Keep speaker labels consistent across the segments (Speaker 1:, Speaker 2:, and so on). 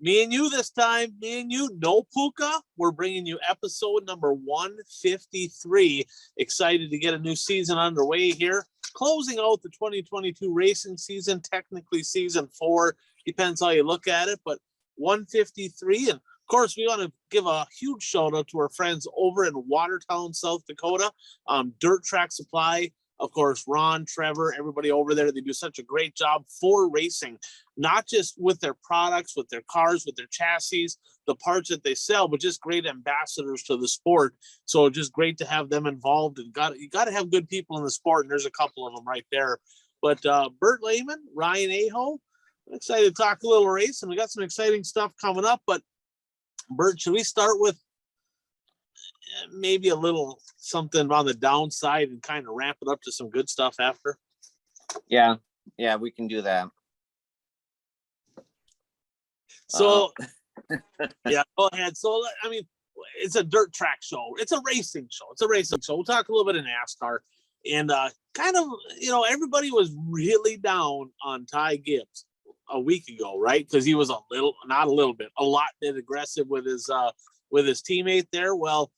Speaker 1: Me and you this time. Me and you, no Puka. We're bringing you episode number 153. Excited to get a new season underway here. Closing out the 2022 racing season, technically season 4. Depends how you look at it, but 153. And of course, we want to give a huge shout out to our friends over in Watertown, South Dakota, Dirt Track Supply. Of course, Ron, Trevor, everybody over there, they do such a great job for racing, not just with their products, with their cars, with their chassis, the parts that they sell, but just great ambassadors to the sport. So just great to have them involved. And you got to have good people in the sport, and there's a couple of them right there. But Bert Lehman, Ryan Aho, I'm excited to talk a little racing. We got some exciting stuff coming up. But Bert, should we start with maybe a little something on the downside and kind of ramp it up to some good stuff after?
Speaker 2: Yeah, we can do that.
Speaker 1: So yeah, go ahead. So I mean, it's a dirt track show. It's a racing show. We'll talk a little bit of NASCAR, and kind of, everybody was really down on Ty Gibbs a week ago, right? Because he was a lot bit aggressive with his teammate there. Well,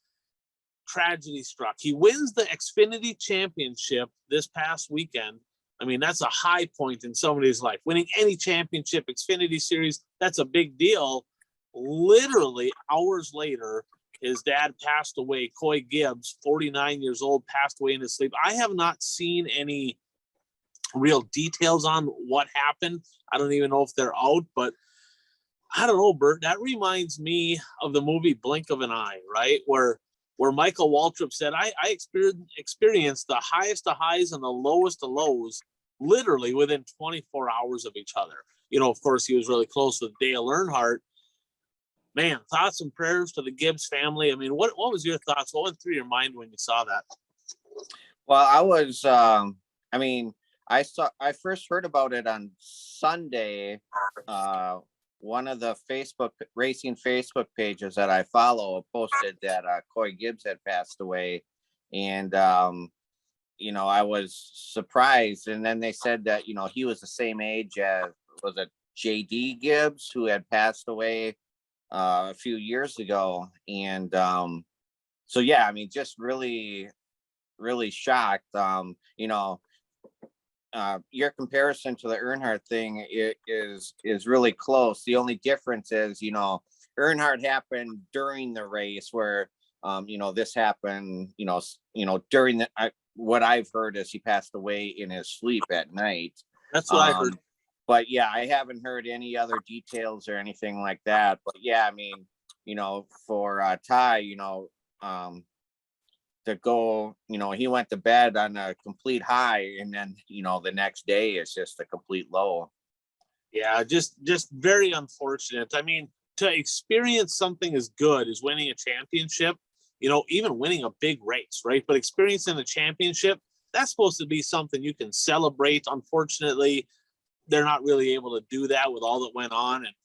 Speaker 1: tragedy struck. He wins the Xfinity Championship this past weekend. I mean, that's a high point in somebody's life. Winning any championship, Xfinity Series, that's a big deal. Literally hours later, his dad passed away. Coy Gibbs, 49 years old, passed away in his sleep. I have not seen any real details on what happened. I don't even know if they're out, but I don't know, Bert. That reminds me of the movie Blink of an Eye, right? Where Michael Waltrip said, I experienced the highest of highs and the lowest of lows literally within 24 hours of each other. Of course, he was really close with Dale Earnhardt. Man, thoughts and prayers to the Gibbs family. I mean, what was your thoughts? What went through your mind when you saw that?
Speaker 2: Well, I was, I first heard about it on Sunday. One of the racing Facebook pages that I follow posted that Coy Gibbs had passed away. And, I was surprised. And then they said that, he was the same age as, was it J.D. Gibbs, who had passed away a few years ago. And so, yeah, I mean, just really, really shocked. Your comparison to the Earnhardt thing is really close. The only difference is, Earnhardt happened during the race, where this happened, during the what I've heard is he passed away in his sleep at night.
Speaker 1: That's what I heard.
Speaker 2: But yeah, I haven't heard any other details or anything like that. But yeah, I mean, for Ty, to go, he went to bed on a complete high, and then, the next day is just a complete low.
Speaker 1: Yeah, just very unfortunate. I mean, to experience something as good as winning a championship, even winning a big race, right? But experiencing a championship, that's supposed to be something you can celebrate. Unfortunately, they're not really able to do that with all that went on, and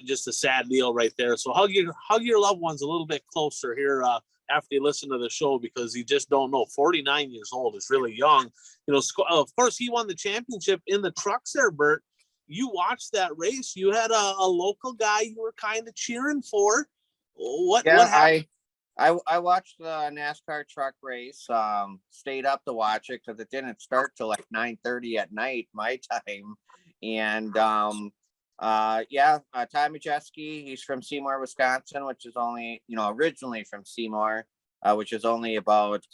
Speaker 1: just a sad deal right there. So hug your loved ones a little bit closer here after you listen to the show, because you just don't know. 49 years old is really young. Of course, he won the championship in the trucks there, Bert. You watched that race. You had a local guy you were kind of cheering for. What happened?
Speaker 2: I watched the NASCAR truck race, stayed up to watch it because it didn't start till like 9:30 at night, my time. And Ty Majeski, he's from Seymour, Wisconsin, which is only, originally from Seymour, which is only about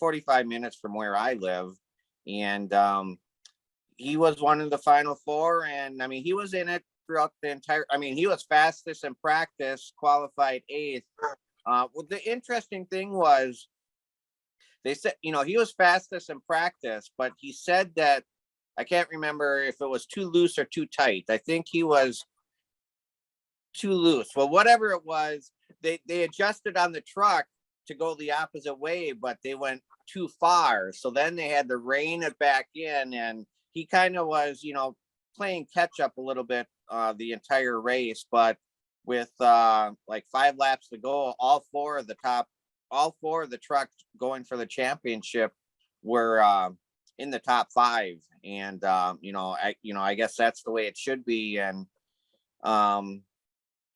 Speaker 2: 45 minutes from where I live. And he was one of the final four. And I mean, he was in it throughout the entire, he was fastest in practice, qualified 8th. Well, the interesting thing was, they said, he was fastest in practice, but he said that, I can't remember if it was too loose or too tight. I think he was too loose. Well, whatever it was, they adjusted on the truck to go the opposite way, but they went too far. So then they had to rein it back in, and he kind of was, playing catch up a little bit the entire race. But with like 5 laps to go, all four of the trucks going for the championship were in the top 5. And I guess that's the way it should be. And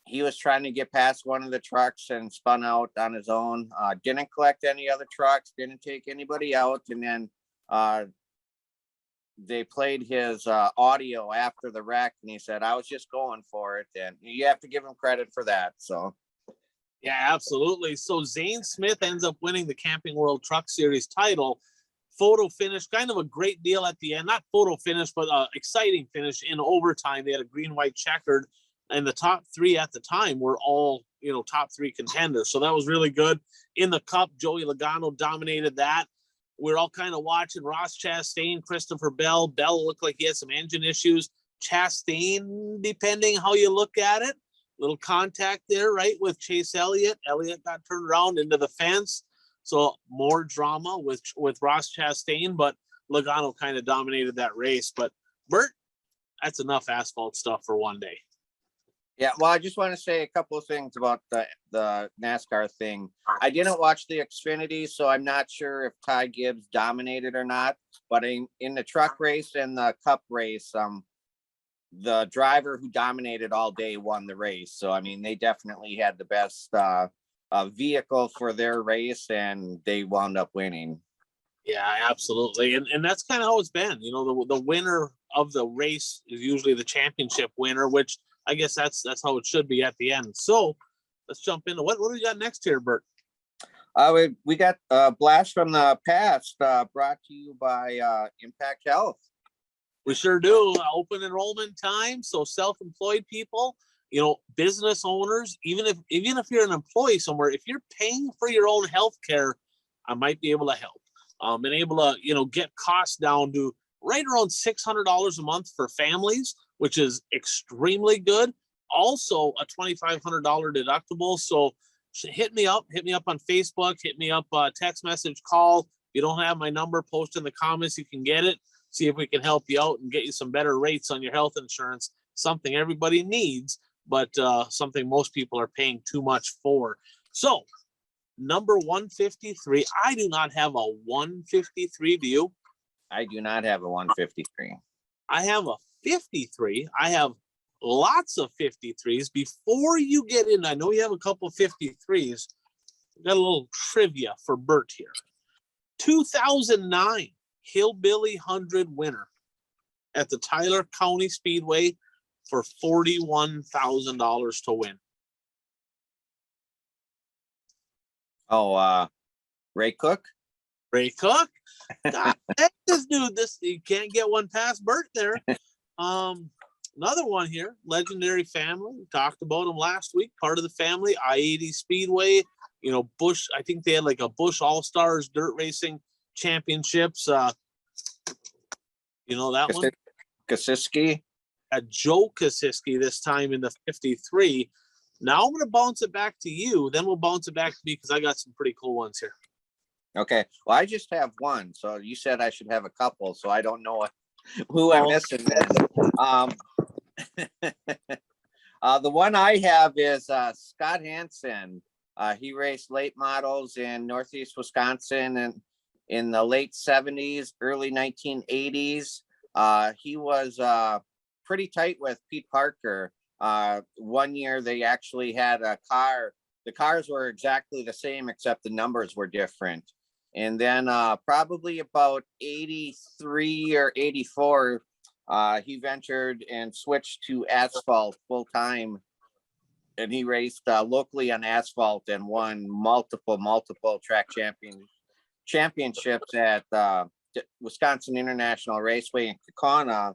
Speaker 2: he was trying to get past one of the trucks and spun out on his own. Didn't collect any other trucks, didn't take anybody out. And then they played his audio after the wreck, and he said, I was just going for it. And you have to give him credit for that. So
Speaker 1: yeah, absolutely. So Zane Smith ends up winning the Camping World Truck Series title. Photo finish, kind of a great deal at the end. Not photo finish, but exciting finish in overtime. They had a green, white checkered, and the top three at the time were all, top three contenders. So that was really good. In the Cup, Joey Logano dominated that. We're all kind of watching Ross Chastain, Christopher Bell. Bell looked like he had some engine issues. Chastain, depending how you look at it, little contact there, right, with Chase Elliott. Elliott got turned around into the fence. So more drama with Ross Chastain, but Logano kind of dominated that race. But Bert, that's enough asphalt stuff for one day.
Speaker 2: Yeah, well, I just want to say a couple of things about the NASCAR thing. I didn't watch the Xfinity, so I'm not sure if Ty Gibbs dominated or not. But in the truck race and the Cup race, the driver who dominated all day won the race. So, I mean, they definitely had the best vehicle for their race, and they wound up winning.
Speaker 1: Yeah, absolutely. And that's kind of how it's been. The winner of the race is usually the championship winner, which I guess that's how it should be at the end. So let's jump into what do we got next here, Bert?
Speaker 2: We got a blast from the past brought to you by Impact Health.
Speaker 1: We sure do. Open enrollment time. So self-employed people, business owners, even if you're an employee somewhere, if you're paying for your own health care, I might be able to help. Been able to, get costs down to right around $600 a month for families, which is extremely good. Also a $2,500 deductible. So hit me up on Facebook, hit me up, text message, call. If you don't have my number, post in the comments, you can get it. See if we can help you out and get you some better rates on your health insurance. Something everybody needs, but something most people are paying too much for. So number 153, I do not have a 153. Do you?
Speaker 2: I do not have a 153.
Speaker 1: I have a 53. I have lots of 53s. Before you get in, I know you have a couple of 53s. Got a little trivia for Bert here. 2009 Hillbilly 100 winner at the Tyler County Speedway for $41,000 to win.
Speaker 2: Oh, Ray Cook?
Speaker 1: Ray Cook? God, this dude, you can't get one past Bert there. Another one here, legendary family. We talked about him last week. Part of the family, I-80 Speedway. Busch. I think they had like a Busch All-Stars dirt racing championships. That one?
Speaker 2: Kosiski?
Speaker 1: Joe Kosiski this time in the 53. Now I'm going to bounce it back to you. Then we'll bounce it back to me because I got some pretty cool ones here.
Speaker 2: Okay. Well, I just have one. So you said I should have a couple. So I don't know who I'm missing then. The one I have is Scott Hansen. He raced late models in Northeast Wisconsin and in the late 70s, early 1980s. He was pretty tight with Pete Parker. One year they actually had a car. The cars were exactly the same, except the numbers were different. And then probably about 83 or 84, he ventured and switched to asphalt full time. And he raced locally on asphalt and won multiple track championships at Wisconsin International Raceway in Kaukauna.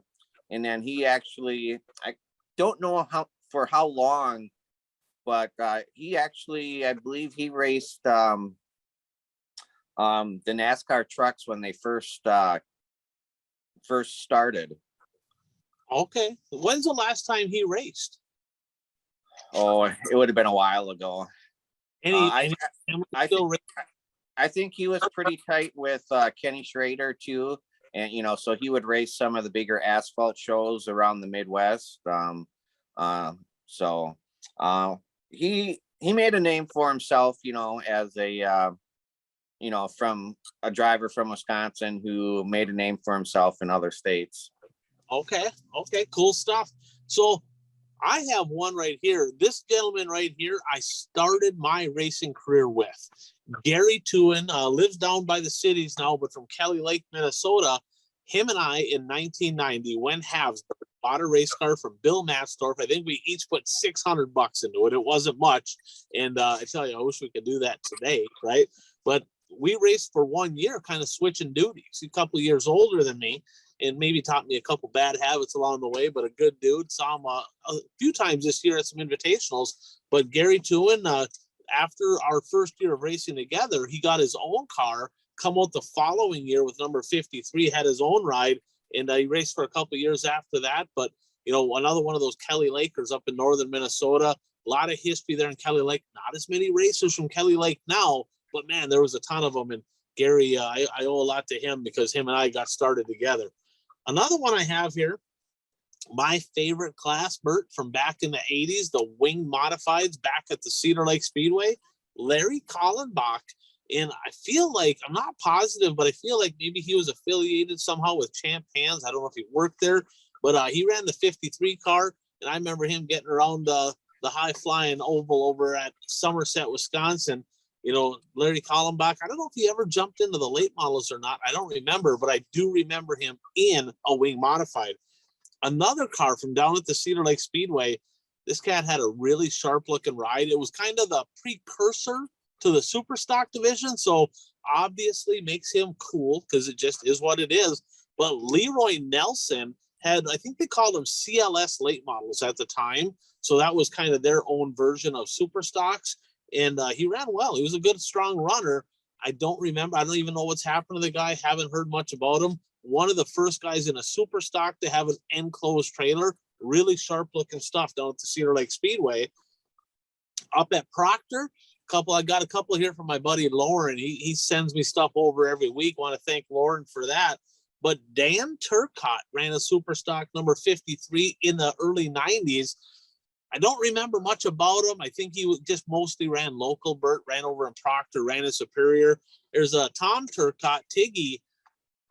Speaker 2: And then he actually, I don't know how long, but he actually, I believe he raced the NASCAR trucks when they first started.
Speaker 1: Okay. When's the last time he raced?
Speaker 2: Oh, it would have been a while ago. I think he was pretty tight with Kenny Schrader too. And, so he would race some of the bigger asphalt shows around the Midwest. So he made a name for himself, as a, from a driver from Wisconsin who made a name for himself in other states.
Speaker 1: Okay. Cool stuff. So I have one right here. This gentleman right here, I started my racing career with. Gary Tuen lives down by the cities now, but from Kelly Lake, Minnesota. Him and I in 1990 went halves, bought a race car from Bill Matsdorf. I think we each put $600 into it. It wasn't much. And I tell you, I wish we could do that today, right? But we raced for 1 year, kind of switching duties. He's a couple of years older than me and maybe taught me a couple bad habits along the way, but a good dude. Saw him a few times this year at some invitationals. But Gary Tuen, after our first year of racing together, he got his own car, come out the following year with number 53, had his own ride, and he raced for a couple of years after that. But, you know, another one of those Kelly Lakers up in northern Minnesota, a lot of history there in Kelly Lake. Not as many racers from Kelly Lake now, but man, there was a ton of them. And Gary, I owe a lot to him because him and I got started together. Another one I have here, my favorite class, Bert, from back in the 80s, the wing modifieds back at the Cedar Lake Speedway, Larry Kallenbach. And I feel like, I'm not positive, but I feel like maybe he was affiliated somehow with Champ Hands. I don't know if he worked there, but he ran the 53 car. And I remember him getting around the high flying oval over at Somerset, Wisconsin. You know, Larry Kallenbach, I don't know if he ever jumped into the late models or not. I don't remember, but I do remember him in a wing modified. Another car from down at the Cedar Lake Speedway, this cat had a really sharp looking ride. It was kind of the precursor to the super stock division. So obviously makes him cool because it just is what it is. But Leroy Nelson had, I think they called them CLS late models at the time. So that was kind of their own version of super stocks. And he ran well. He was a good, strong runner. I don't remember. I don't even know what's happened to the guy. Haven't heard much about him. One of the first guys in a super stock to have an enclosed trailer. Really sharp looking stuff down at the Cedar Lake Speedway. Up at Proctor, I got a couple here from my buddy Lauren. He sends me stuff over every week. Want to thank Lauren for that. But Dan Turcotte ran a super stock number 53 in the early 90s. I don't remember much about him. I think he just mostly ran local. Bert ran over in Proctor, ran in Superior. There's a Tom Turcotte, Tiggy.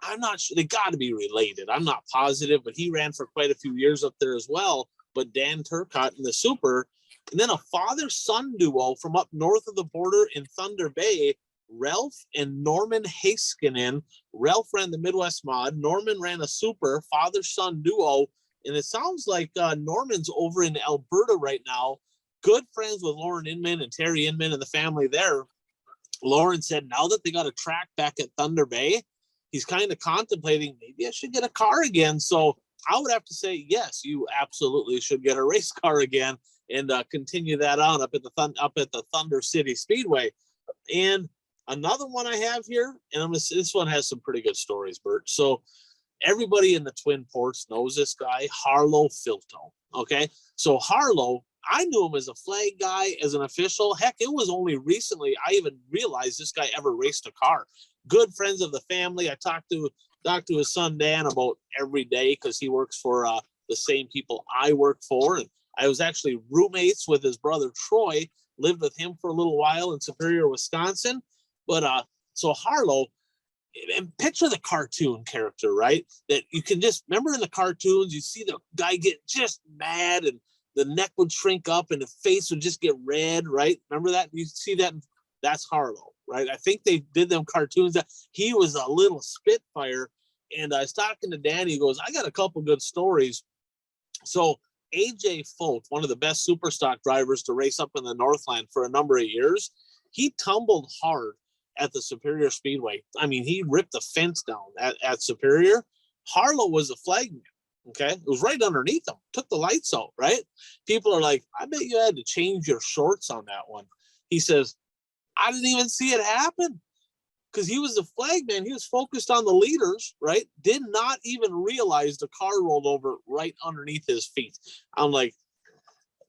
Speaker 1: I'm not sure. They got to be related. I'm not positive, but he ran for quite a few years up there as well. But Dan Turcotte in the Super. And then a father-son duo from up north of the border in Thunder Bay, Ralph and Norman Haskinen. Ralph ran the Midwest Mod. Norman ran a Super, father-son duo. And it sounds like Norman's over in Alberta right now. Good friends with Lauren Inman and Terry Inman and the family there. Lauren said now that they got a track back at Thunder Bay, he's kind of contemplating maybe I should get a car again. So I would have to say, yes, you absolutely should get a race car again and continue that on up at the Thunder City Speedway. And another one I have here, and this one has some pretty good stories, Bert. So everybody in the Twin Ports knows this guy, Harlow Filto. Okay. So Harlow, I knew him as a flag guy, as an official. Heck, it was only recently I even realized this guy ever raced a car. Good friends of the family. I talked to his son, Dan, about every day because he works for the same people I work for. And I was actually roommates with his brother, Troy, lived with him for a little while in Superior, Wisconsin. But so Harlow, and picture the cartoon character, right? That you can just remember in the cartoons, you see the guy get just mad and the neck would shrink up and the face would just get red, right? Remember that? You see that? That's Harlow, right? I think they did them cartoons that he was a little spitfire. And I was talking to Danny, he goes, I got a couple good stories. So AJ Folt, one of the best super stock drivers to race up in the Northland for a number of years, he tumbled hard at the Superior Speedway. I mean, he ripped the fence down at Superior. Harlow was a flagman. Okay. It was right underneath him. Took the lights out, right? People are like, I bet you had to change your shorts on that one. He says, I didn't even see it happen because he was a flagman. He was focused on the leaders, right? Did not even realize the car rolled over right underneath his feet. I'm like,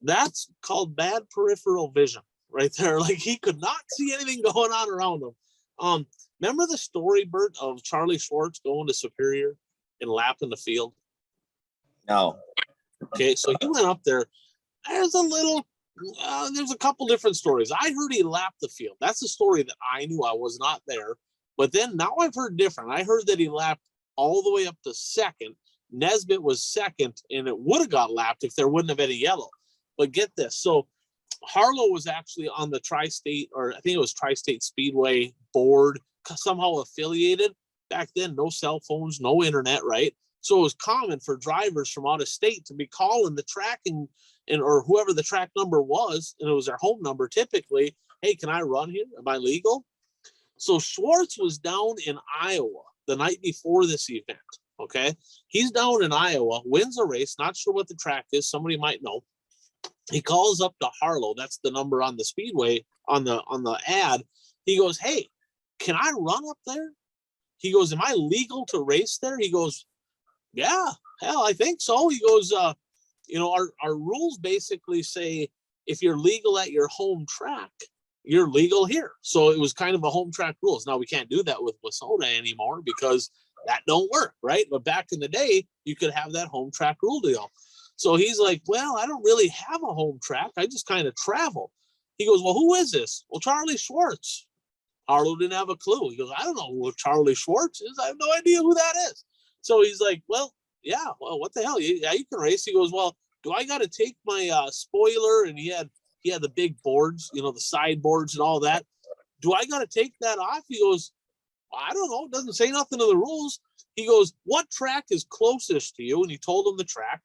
Speaker 1: that's called bad peripheral vision right there. Like he could not see anything going on around him. Remember the story, Bert, of Charlie Schwartz going to Superior and lapping the field?
Speaker 2: No.
Speaker 1: Okay, so he went up there. There's a couple different stories. I heard he lapped the field. That's a story that I knew. I was not there. But then now I've heard different. I heard that he lapped all the way up to second, Nesbitt was second, and it would have got lapped if there wouldn't have been a yellow. But get this. So Harlow was actually on the Tri-State, or I think it was Tri-State Speedway board, somehow affiliated. Back then, no cell phones, no internet, right? So it was common for drivers from out of state to be calling the track and or whoever the track number was, and it was their home number typically. Hey, can I run here? Am I legal? So Schwartz was down in Iowa the night before this event. Okay, he's down in Iowa, wins a race. Not sure what the track is. Somebody might know. He calls up to Harlow. That's the number on the speedway on the ad. He goes, "Hey, can I run up there?" He goes, "Am I legal to race there?" He goes, "Yeah, hell, I think so." He goes, our rules basically say if you're legal at your home track, you're legal here." So it was kind of a home track rules. Now we can't do that with Wissota anymore because that don't work, right? But back in the day, you could have that home track rule deal. So he's like, "Well, I don't really have a home track. I just kind of travel." He goes, "Well, who is this?" "Well, Charlie Schwartz." Harlow didn't have a clue. He goes, "I don't know who Charlie Schwartz is. I have no idea who that is." So he's like, "Well, yeah, well, what the hell? Yeah, you can race." He goes, "Well, do I got to take my spoiler?" And he had the big boards, the side boards and all that. "Do I got to take that off?" He goes, "I don't know. It doesn't say nothing to the rules." He goes, "What track is closest to you?" And he told him the track.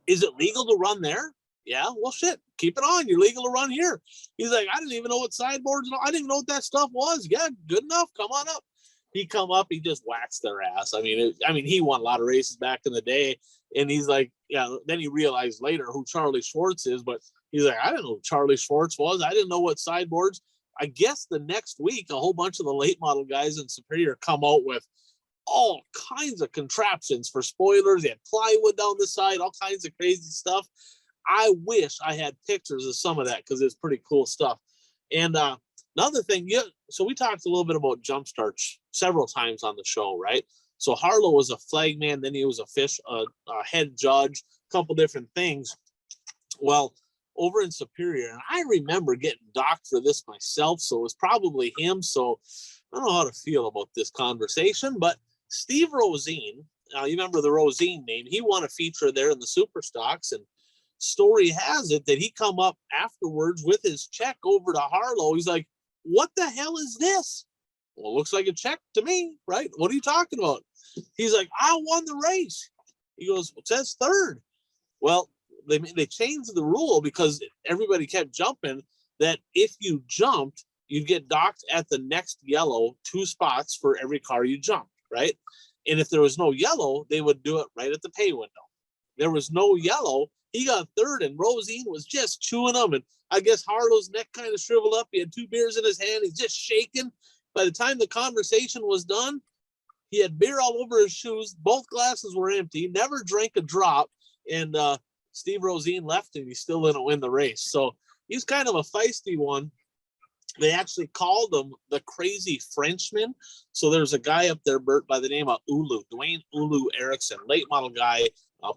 Speaker 1: "Is it legal to run there?" "Yeah." "Well, shit, keep it on. You're legal to run here." He's like, "I didn't even know what sideboards, I didn't even know what that stuff was." "Yeah, good enough. Come on up." He come up, he just waxed their ass. I mean, he won a lot of races back in the day, and he's like, yeah. Then he realized later who Charlie Schwartz is, but he's like, "I didn't know who Charlie Schwartz was. I didn't know what sideboards." I guess the next week, a whole bunch of the late model guys in Superior come out with all kinds of contraptions for spoilers. They had plywood down the side, all kinds of crazy stuff. I wish I had pictures of some of that because it's pretty cool stuff. And another thing, so we talked a little bit about jump starts several times on the show, right? So Harlow was a flagman, then he was a head judge, a couple different things. Well, over in Superior, and I remember getting docked for this myself, so it was probably him. So I don't know how to feel about this conversation, but Steve Rosine, you remember the Rosine name, he won a feature there in the Super Stocks, and story has it that he come up afterwards with his check over to Harlow. He's like, "What the hell is this?" "Well, it looks like a check to me, right? What are you talking about?" He's like, "I won the race." He goes, "It says third." Well, they changed the rule because everybody kept jumping, that if you jumped, you'd get docked at the next yellow 2 spots for every car you jumped, right? And if there was no yellow, they would do it right at the pay window. There was no yellow. He got third, and Rosine was just chewing them. And I guess Harlow's neck kind of shriveled up. He had 2 beers in his hand. He's just shaking. By the time the conversation was done, he had beer all over his shoes. Both glasses were empty. Never drank a drop. And Steve Rosine left, and he still didn't win the race. So he's kind of a feisty one. They actually called him the Crazy Frenchman. So there's a guy up there, Bert, by the name of Dwayne Ulu Erickson, late model guy.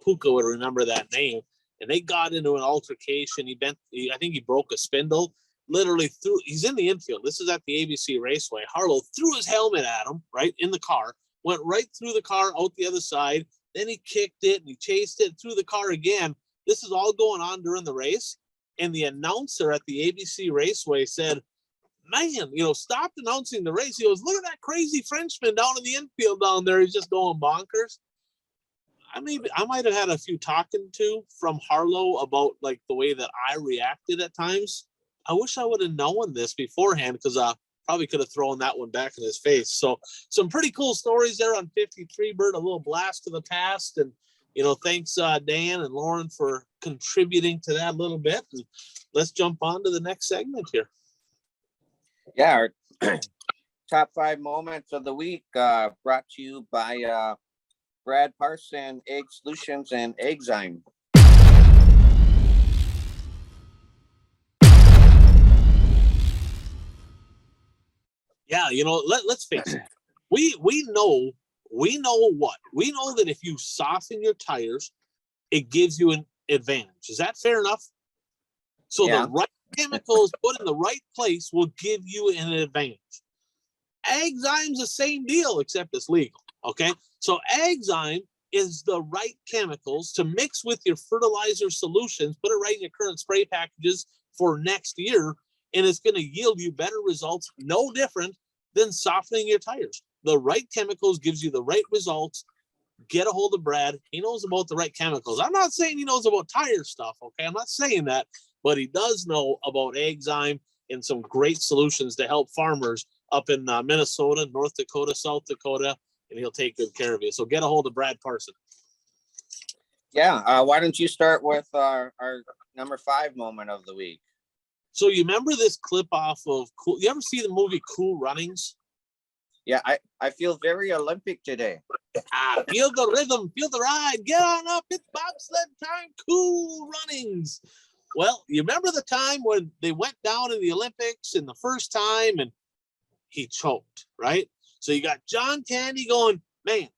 Speaker 1: Puka would remember that name. And they got into an altercation. I think he broke a spindle. Literally he's in the infield. This is at the ABC Raceway. Harlow threw his helmet at him, right, in the car, went right through the car out the other side. Then he kicked it, and he chased it through the car again. This is all going on during the race. And the announcer at the ABC Raceway said, "Man, stop announcing the race." He goes, "Look at that crazy Frenchman down in the infield down there. He's just going bonkers." I might have had a few talking to from Harlow about like the way that I reacted at times. I wish I would have known this beforehand, because I probably could have thrown that one back in his face. So some pretty cool stories there on 53, Bert, a little blast to the past. And, thanks Dan and Lauren for contributing to that a little bit. And let's jump on to the next segment here.
Speaker 2: Yeah, our top 5 moments of the week brought to you by Brad Parson, Egg Solutions, and Eggzyme.
Speaker 1: Yeah, let's face it. We know that if you soften your tires, it gives you an advantage. Is that fair enough? So yeah. The right chemicals put in the right place will give you an advantage. Eggzyme's the same deal, except it's legal. Okay, so Eggzyme is the right chemicals to mix with your fertilizer solutions, put it right in your current spray packages for next year, and it's going to yield you better results, no different than softening your tires. The right chemicals gives you the right results. Get a hold of Brad. He knows about the right chemicals. I'm not saying he knows about tire stuff, okay? I'm not saying that, but he does know about Agzyme and some great solutions to help farmers up in Minnesota, North Dakota, South Dakota, and he'll take good care of you. So get a hold of Brad Parson.
Speaker 2: Yeah. Why don't you start with our number 5 moment of the week?
Speaker 1: So you remember this clip off of Cool? You ever see the movie Cool Runnings?
Speaker 2: Yeah, I feel very Olympic today.
Speaker 1: Feel the rhythm, feel the ride. Get on up, it's bobsled time. Cool Runnings. Well, you remember the time when they went down in the Olympics in the first time and he choked, right? So you got John Candy going, man,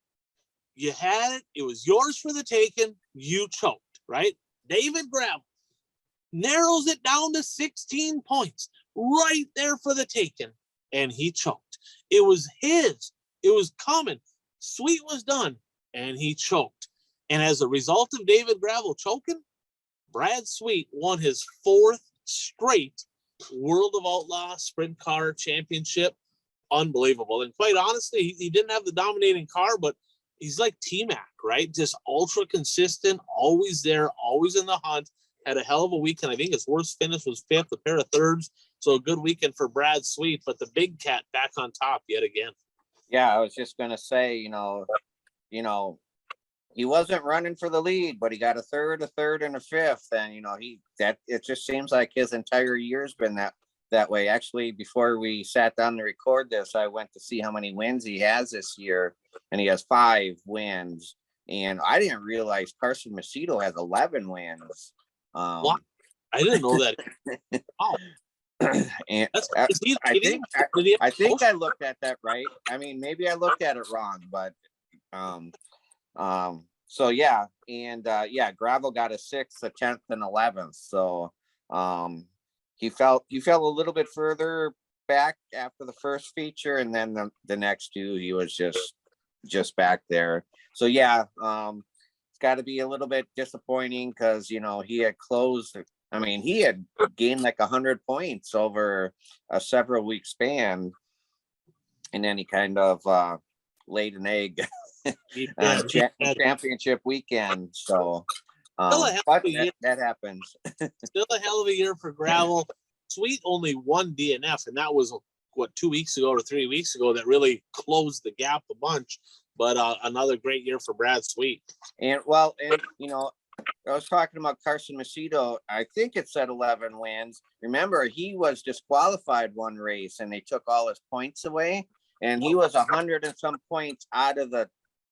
Speaker 1: you had it. It was yours for the taking. You choked, right? David Gravel narrows it down to 16 points right there for the taking, and he choked. It was his. It was coming. Sweet was done, and he choked. And as a result of David Gravel choking, Brad Sweet won his 4th straight World of Outlaws Sprint Car Championship. Unbelievable. And quite honestly, he didn't have the dominating car, but he's like T-Mac, right? Just ultra consistent, always there, always in the hunt. Had a hell of a weekend. I think his worst finish was 5th, a pair of 3rds. So a good weekend for Brad Sweet, but the big cat back on top yet again.
Speaker 2: Yeah, I was just gonna say, you know, he wasn't running for the lead, but he got a 3rd, a 3rd, and a 5th, and it just seems like his entire year's been that way. Actually, before we sat down to record this, I went to see how many wins he has this year, and he has 5 wins. And I didn't realize Carson Macedo has 11 wins.
Speaker 1: What? I didn't know that. Wow.
Speaker 2: And I think I looked at that right. I mean, maybe I looked at it wrong, but so yeah, and Gravel got a 6th, a 10th, and 11th. So he fell a little bit further back after the first feature, and then the next 2 he was just back there. So yeah, it's got to be a little bit disappointing because he had closed. I mean, he had gained like 100 points over a several week span, and then he kind of laid an egg championship weekend. So that happens.
Speaker 1: Still a hell of a year for Gravel. Sweet only one DNF, and that was 2 weeks ago or 3 weeks ago that really closed the gap a bunch. But another great year for Brad Sweet.
Speaker 2: And I was talking about Carson Macedo. I think it said 11 wins. Remember, he was disqualified one race and they took all his points away, and he was 100 and some points out of the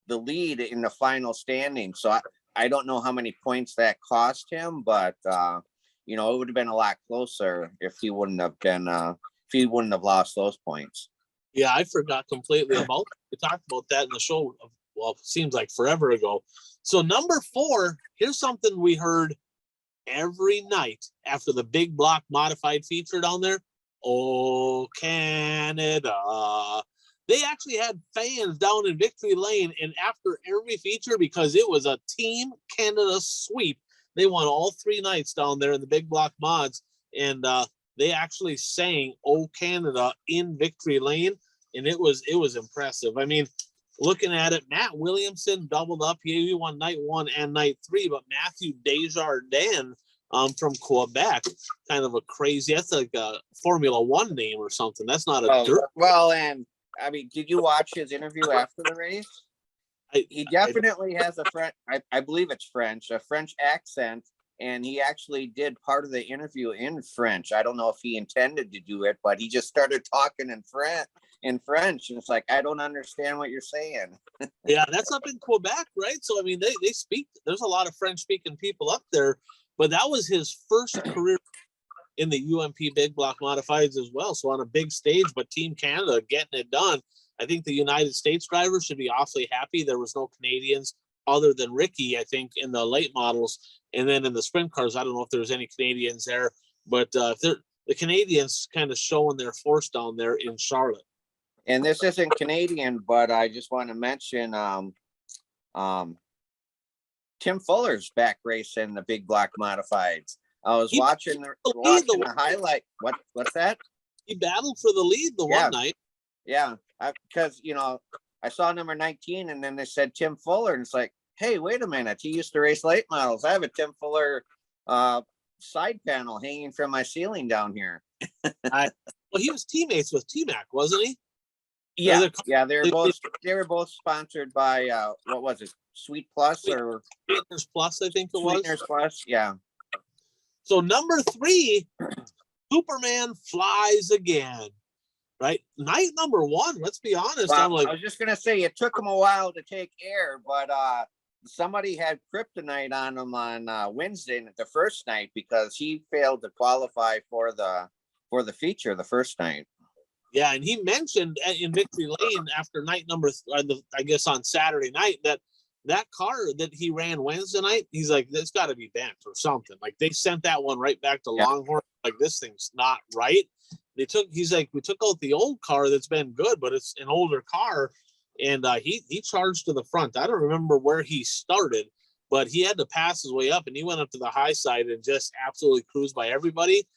Speaker 2: lead in the final standing. So I don't know how many points that cost him, but it would have been a lot closer if he wouldn't have lost those points.
Speaker 1: Yeah, I forgot completely about that. We talked about that in the show. Well, it seems like forever ago. So number 4, here's something we heard every night after the big block modified feature down there. Oh, Canada. They actually had fans down in Victory Lane, and after every feature, because it was a Team Canada sweep, they won all 3 nights down there in the big block mods, and they actually sang "Oh Canada" in Victory Lane, and it was impressive. I mean, looking at it, Matt Williamson doubled up. He won night 1 and night 3, but Matthew Desjardins from Quebec, kind of a crazy. That's like a Formula 1 name or something. That's not a dirt.
Speaker 2: Well, and I mean, did you watch his interview after the race? He definitely has a French. I believe it's French, a French accent, and he actually did part of the interview in French. I don't know if he intended to do it, but he just started talking in French. And it's like, I don't understand what you're saying.
Speaker 1: Yeah, that's up in Quebec, right? So I mean, they speak. There's a lot of French speaking people up there, but that was his first career in the UMP Big Block Modifieds as well. So on a big stage, but Team Canada getting it done. I think the United States drivers should be awfully happy. There was no Canadians other than Ricky, I think, in the late models. And then in the sprint cars, I don't know if there's any Canadians there, but the Canadians kind of showing their force down there in Charlotte.
Speaker 2: And this isn't Canadian, but I just want to mention Tim Fuller's back racing the big block modifieds. I was watching the highlight. What's that?
Speaker 1: He battled for the lead one night.
Speaker 2: Yeah, because I saw number 19, and then they said Tim Fuller, and it's like, hey, wait a minute. He used to race late models. I have a Tim Fuller side panel hanging from my ceiling down here.
Speaker 1: Well, he was teammates with T-Mac, wasn't he?
Speaker 2: Yeah, they were both sponsored by what was it, Sweet Plus or
Speaker 1: Sweeteners Plus, I think it was.
Speaker 2: Sweeteners Plus, yeah.
Speaker 1: So number 3, Superman flies again. Right, night number 1. Let's be honest.
Speaker 2: Well, I was just gonna say it took him a while to take air, but somebody had kryptonite on him on Wednesday, the first night, because he failed to qualify for the feature the first night.
Speaker 1: Yeah, and he mentioned in Victory Lane after night number, I guess on Saturday night, that car that he ran Wednesday night, he's like, it's got to be bent or something. Like they sent that one right back to Longhorn. Like this thing's not right. He's like, we took out the old car that's been good, but it's an older car. And he charged to the front. I don't remember where he started, but he had to pass his way up, and he went up to the high side and just absolutely cruised by everybody,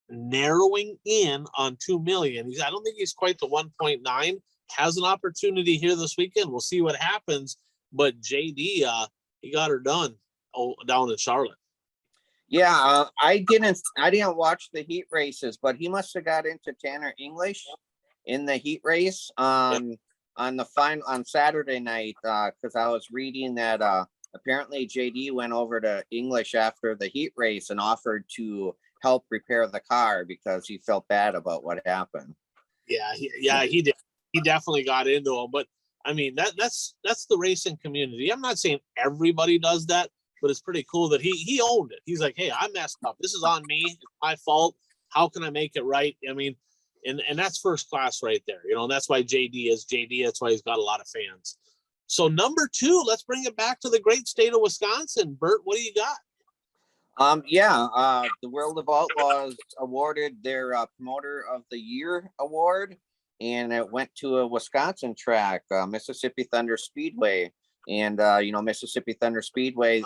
Speaker 1: narrowing in on 2 million. I don't think he's quite to 1.9. Has an opportunity here this weekend. We'll see what happens. But JD, he got her done down in Charlotte.
Speaker 2: Yeah, I didn't watch the heat races, but he must have got into Tanner English in the heat race on the final on Saturday night, because I was reading that apparently JD went over to English after the heat race and offered to help repair the car because he felt bad about what happened.
Speaker 1: Yeah, he did. He definitely got into him, but I mean that's the racing community. I'm not saying everybody does that, but it's pretty cool that he owned it. He's like, hey, I messed up. This is on me. It's my fault. How can I make it right? I mean, and that's first class right there. And that's why JD is JD. That's why he's got a lot of fans. So number 2, let's bring it back to the great state of Wisconsin. Bert, what do you got?
Speaker 2: The World of Outlaws awarded their Promoter of the Year award, and it went to a Wisconsin track, Mississippi Thunder Speedway. And Mississippi Thunder Speedway,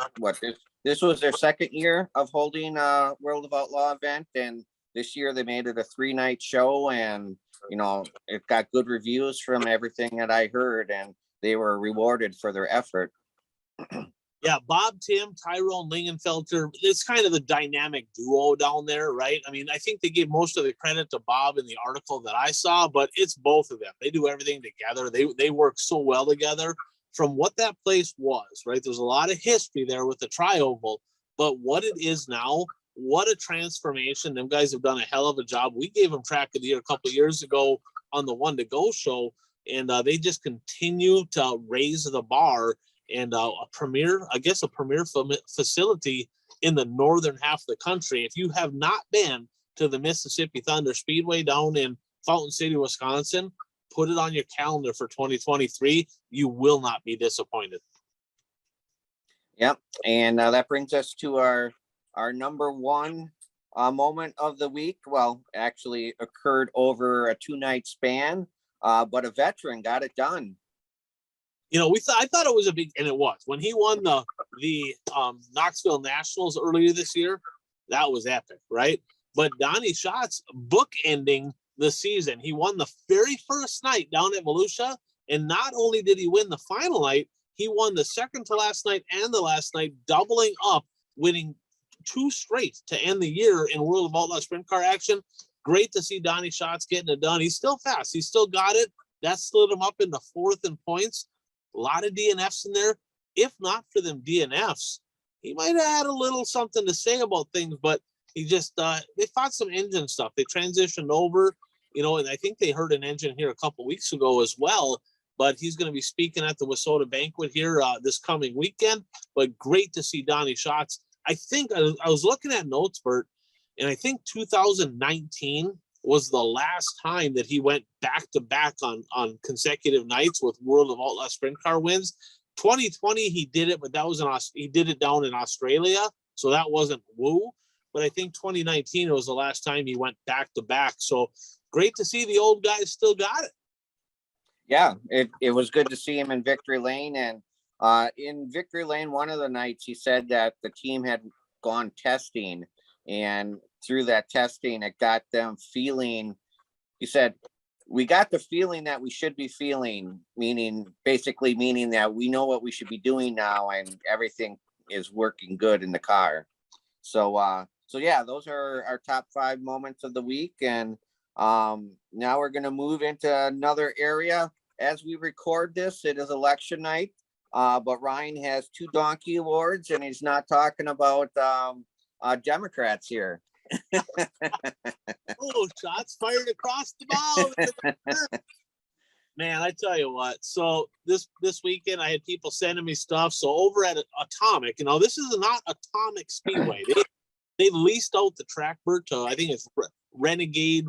Speaker 2: this was their second year of holding a World of Outlaw event, and this year they made it a 3-night show, and it got good reviews from everything that I heard, and they were rewarded for their effort.
Speaker 1: Yeah, Bob, Tim, Tyrone Lingenfelter, it's kind of the dynamic duo down there, right? I mean, I think they gave most of the credit to Bob in the article that I saw, but it's both of them. They do everything together. They work so well together. From what that place was, right? There's a lot of history there with the Tri-Oval, but what it is now, what a transformation. Them guys have done a hell of a job. We gave them track of the year a couple of years ago on the One to Go show, and they just continue to raise the bar, and a premier facility in the northern half of the country. If you have not been to the Mississippi Thunder Speedway down in Fountain City, Wisconsin, put it on your calendar for 2023. You will not be disappointed.
Speaker 2: Yep. And that brings us to our number 1 moment of the week. Well, actually occurred over a 2-night span, but a veteran got it done.
Speaker 1: I thought it was a big, and it was, when he won the Knoxville Nationals earlier this year. That was epic, right? But Donnie Schatz bookending the season. He won the very first night down at Volusia, and not only did he win the final night, he won the second to last night and the last night, doubling up, winning 2 straight to end the year in World of Outlaw sprint car action. Great to see Donnie Schatz getting it done. He's still fast. He's still got it. That slid him up into 4th in points. A lot of DNFs in there. If not for them DNFs, he might have had a little something to say about things, but he just, they fought some engine stuff. They transitioned over, and I think they heard an engine here a couple weeks ago as well, but he's going to be speaking at the Wissota banquet here this coming weekend. But great to see Donnie Schatz. I think I was looking at notes, Bert, and I think 2019 was the last time that he went back to back on consecutive nights with World of Outlaw sprint car wins. 2020 he did it, but he did it down in Australia, so that wasn't woo. But I think 2019 was the last time he went back to back. So great to see the old guys still got it.
Speaker 2: Yeah, it was good to see him in Victory Lane, and In Victory Lane, one of the nights, he said that the team had gone testing, and through that testing, it got them feeling. He said, "We got the feeling that we should be feeling," basically meaning that we know what we should be doing now, and everything is working good in the car. So yeah, those are our top 5 moments of the week, and now we're gonna move into another area. As we record this, it is election night. But Ryan has 2 donkey awards, and he's not talking about Democrats here.
Speaker 1: Oh, shots fired across the bow. Man, I tell you what. So this weekend, I had people sending me stuff. So over at Atomic, this is not Atomic Speedway. They leased out the track, Bert, to, I think it's Renegade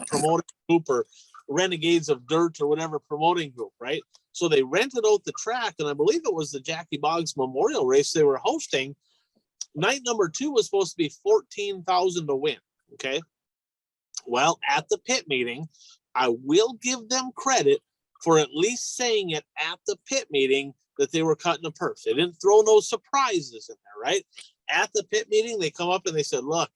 Speaker 1: Promoting Group, or Renegades of Dirt, or whatever promoting group, right? So they rented out the track, and I believe it was the Jackie Boggs Memorial Race they were hosting. Night number 2 was supposed to be $14,000 to win. Okay. Well, at the pit meeting, I will give them credit for at least saying it at the pit meeting that they were cutting a purse. They didn't throw no surprises in there, right? At the pit meeting, they come up and they said, "Look,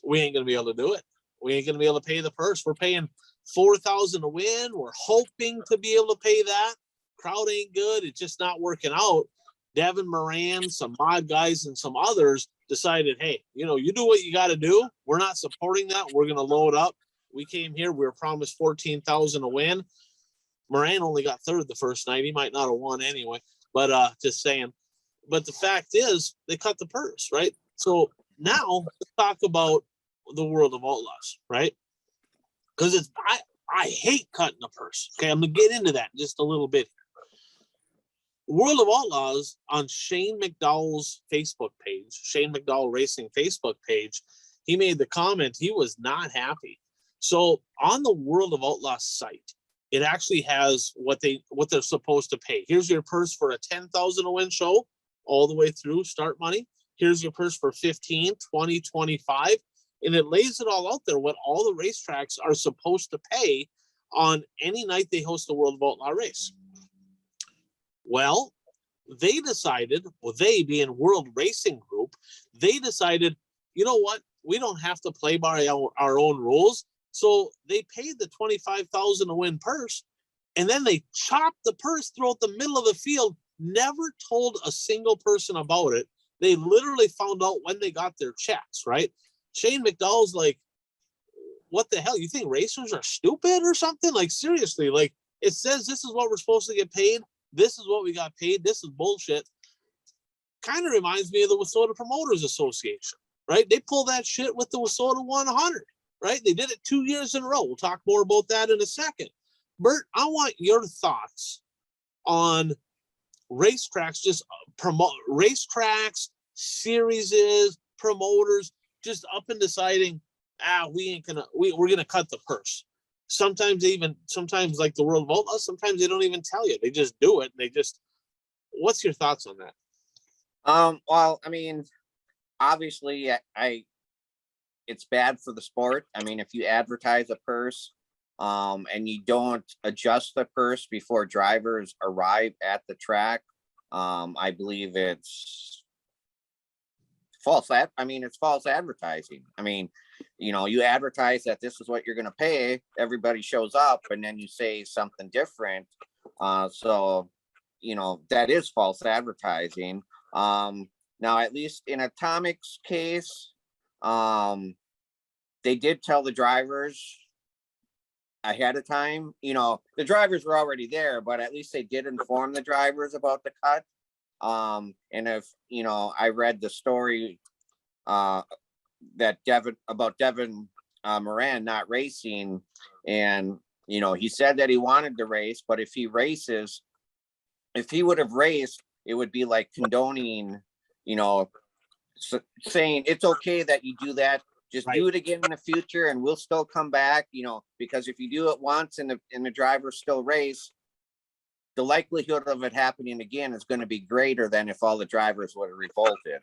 Speaker 1: we ain't gonna be able to do it. We ain't gonna be able to pay the purse. We're paying $4,000 to win. We're hoping to be able to pay that. Crowd ain't good. It's just not working out." Devin Moran, some mod guys, and some others decided, "Hey, you do what you got to do. We're not supporting that. We're going to load up. We came here. We were promised $14,000 to win." Moran only got 3rd the first night. He might not have won anyway, but just saying. But the fact is, they cut the purse, right? So now let's talk about the World of Outlaws, right? Because I hate cutting the purse. Okay, I'm gonna get into that in just a little bit. World of Outlaws on Shane McDowell's Facebook page, Shane McDowell Racing Facebook page, he made the comment he was not happy. So on the World of Outlaws site, it actually has what they're supposed to pay. Here's your purse for a $10,000 to win show, all the way through start money. Here's your purse for 15, 20, 25. And it lays it all out there, what all the racetracks are supposed to pay on any night they host the World of Outlaw race. Well, they decided, they being World Racing Group, they decided, you know what? We don't have to play by our own rules. So they paid the $25,000 to win purse, and then they chopped the purse throughout the middle of the field, never told a single person about it. They literally found out when they got their checks, right? Shane McDowell's like, "What the hell? You think racers are stupid or something? Like, seriously, like, it says this is what we're supposed to get paid. This is what we got paid. This is bullshit." Kind of reminds me of the Wissota Promoters Association, right? They pull that shit with the Wissota 100, right? They did it 2 years in a row. We'll talk more about that in a second. Bert, I want your thoughts on racetracks, just promote racetracks, series, promoters, just up and deciding, we're gonna cut the purse. Sometimes like the World of Outlaws, sometimes they don't even tell you. They just do it. What's your thoughts on that?
Speaker 2: Well, I mean, obviously, it's bad for the sport. I mean, if you advertise a purse, and you don't adjust the purse before drivers arrive at the track, I believe it's false. It's false advertising. I mean, you advertise that this is what you're going to pay. Everybody shows up, and then you say something different. So, that is false advertising. Now, at least in Atomic's case, they did tell the drivers ahead of time. The drivers were already there, but at least they did inform the drivers about the cut. And if I read the story that Devin Moran not racing, and he said that he wanted to race, but if he would have raced, it would be like condoning, saying it's okay that you do that. Just do it again in the future, and we'll still come back, because if you do it once and the drivers still race, the likelihood of it happening again is going to be greater than if all the drivers would have revolted.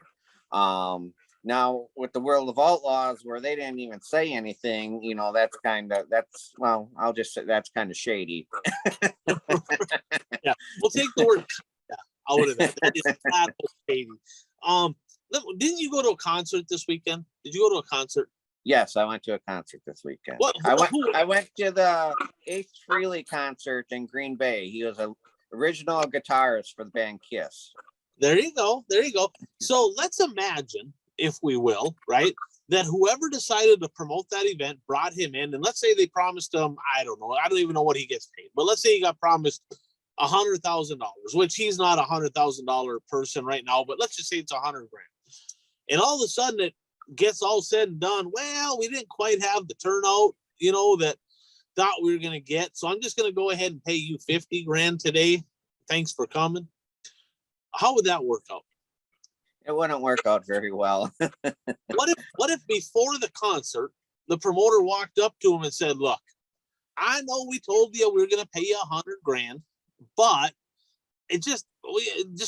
Speaker 2: Now, with the World of Outlaws, where they didn't even say anything, I'll just say that's kind of shady.
Speaker 1: Yeah, we'll take the word. out of that. That is flat out shady. Didn't you go to a concert this weekend? Did you go to a concert?
Speaker 2: Yes, I went to a concert this weekend.
Speaker 1: What?
Speaker 2: I went to the Ace Frehley concert in Green Bay. He was an original guitarist for the band Kiss.
Speaker 1: There you go. There you go. So let's imagine, if we will, right, that whoever decided to promote that event brought him in, and let's say they promised him, I don't know, I don't even know what he gets paid, but let's say he got promised $100,000, which he's not $100,000 person right now, but let's just say it's $100,000. And all of a sudden it gets all said and done. Well, we didn't quite have the turnout, that thought we were going to get. So I'm just going to go ahead and pay you $50,000 today. Thanks for coming. How would that work out?
Speaker 2: It wouldn't work out very well.
Speaker 1: What if before the concert, the promoter walked up to him and said, look, I know we told you we were going to pay you $100,000, but it's just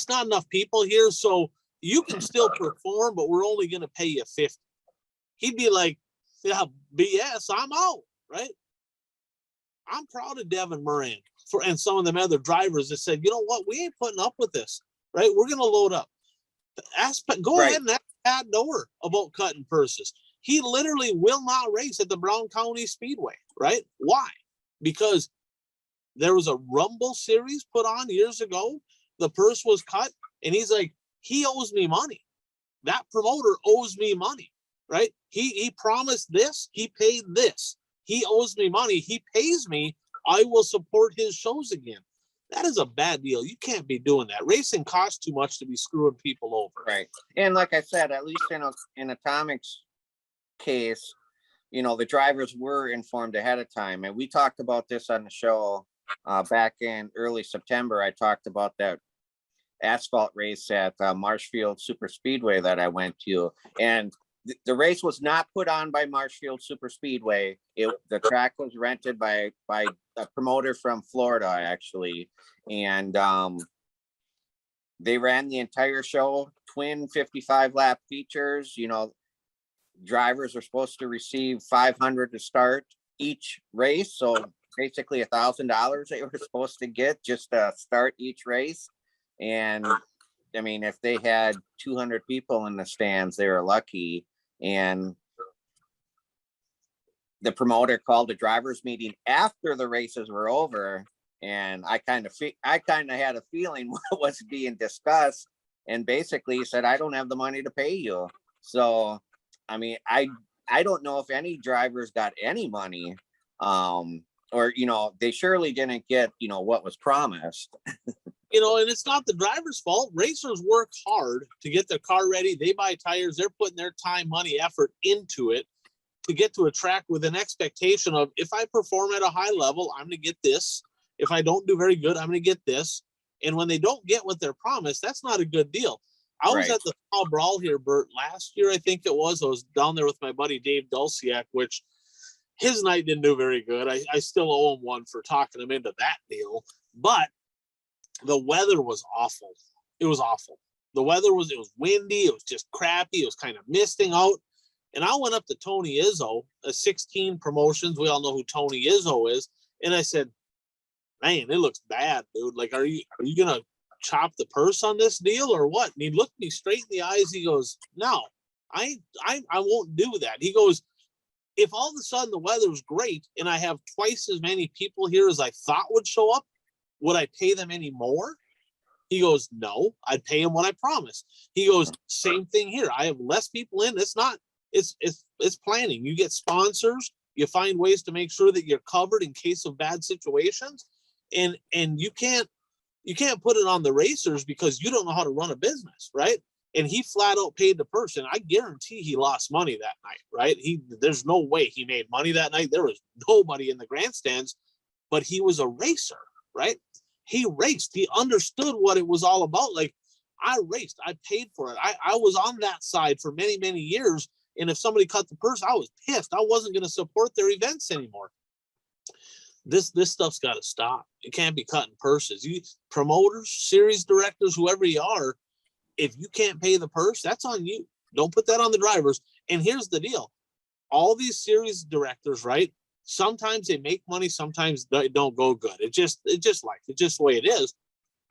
Speaker 1: not enough people here. So you can still perform, but we're only going to pay you $50,000. He'd be like, yeah, BS, I'm out, right? I'm proud of Devin Moran and some of them other drivers that said, you know what, we ain't putting up with this, right? We're going to load up. Go ahead and ask Pat Doer about cutting purses. He literally will not race at the Brown County Speedway, right? Why? Because there was a Rumble series put on years ago. The purse was cut, and he's like, he owes me money. That promoter owes me money, right? He promised this. He paid this. He owes me money. He pays me. I will support his shows again. That is a bad deal. You can't be doing that. Racing costs too much to be screwing people over.
Speaker 2: Right. And like I said, at least in Atomic's case, the drivers were informed ahead of time. And we talked about this on the show back in early September. I talked about that asphalt race at Marshfield Super Speedway that I went to. And the race was not put on by Marshfield Super Speedway. The track was rented by a promoter from Florida, actually. And they ran the entire show, twin 55-lap features. Drivers are supposed to receive $500 to start each race. So basically $1,000 they were supposed to get just to start each race. And I mean, if they had 200 people in the stands, they were lucky. And the promoter called a drivers meeting after the races were over, and I kind of had a feeling what was being discussed, and basically said, I don't have the money to pay you. So I mean, I don't know if any drivers got any money, or they surely didn't get what was promised.
Speaker 1: And it's not the driver's fault. Racers work hard to get their car ready. They buy tires. They're putting their time, money, effort into it to get to a track with an expectation of, if I perform at a high level, I'm going to get this. If I don't do very good, I'm going to get this. And when they don't get what they're promised, that's not a good deal. I was at the Small Brawl here, Bert, last year, I think it was. I was down there with my buddy Dave Dulciak, which his night didn't do very good. I still owe him one for talking him into that deal. But the weather was awful. It was awful. It was windy. It was just crappy. It was kind of misting out. And I went up to Tony Izzo, 16 Promotions. We all know who Tony Izzo is. And I said, man, it looks bad, dude. Like, are you going to chop the purse on this deal or what? And he looked me straight in the eyes. He goes, no, I won't do that. He goes, if all of a sudden the weather's great and I have twice as many people here as I thought would show up, would I pay them any more? He goes, no, I'd pay them what I promised. He goes, same thing here. I have less people in. It's planning. You get sponsors. You find ways to make sure that you're covered in case of bad situations. And you can't put it on the racers because you don't know how to run a business, right? And he flat out paid the person. I guarantee he lost money that night, right? There's no way he made money that night. There was nobody in the grandstands, but he was a racer, right? He raced. He understood what it was all about. Like, I raced. I paid for it. I was on that side for many, many years. And if somebody cut the purse, I was pissed. I wasn't going to support their events anymore. This stuff's got to stop. You can't be cutting purses. You promoters, series directors, whoever you are, if you can't pay the purse, that's on you. Don't put that on the drivers. And here's the deal. All these series directors, right? Sometimes they make money, sometimes they don't go good. It's just life. It's just the way it is.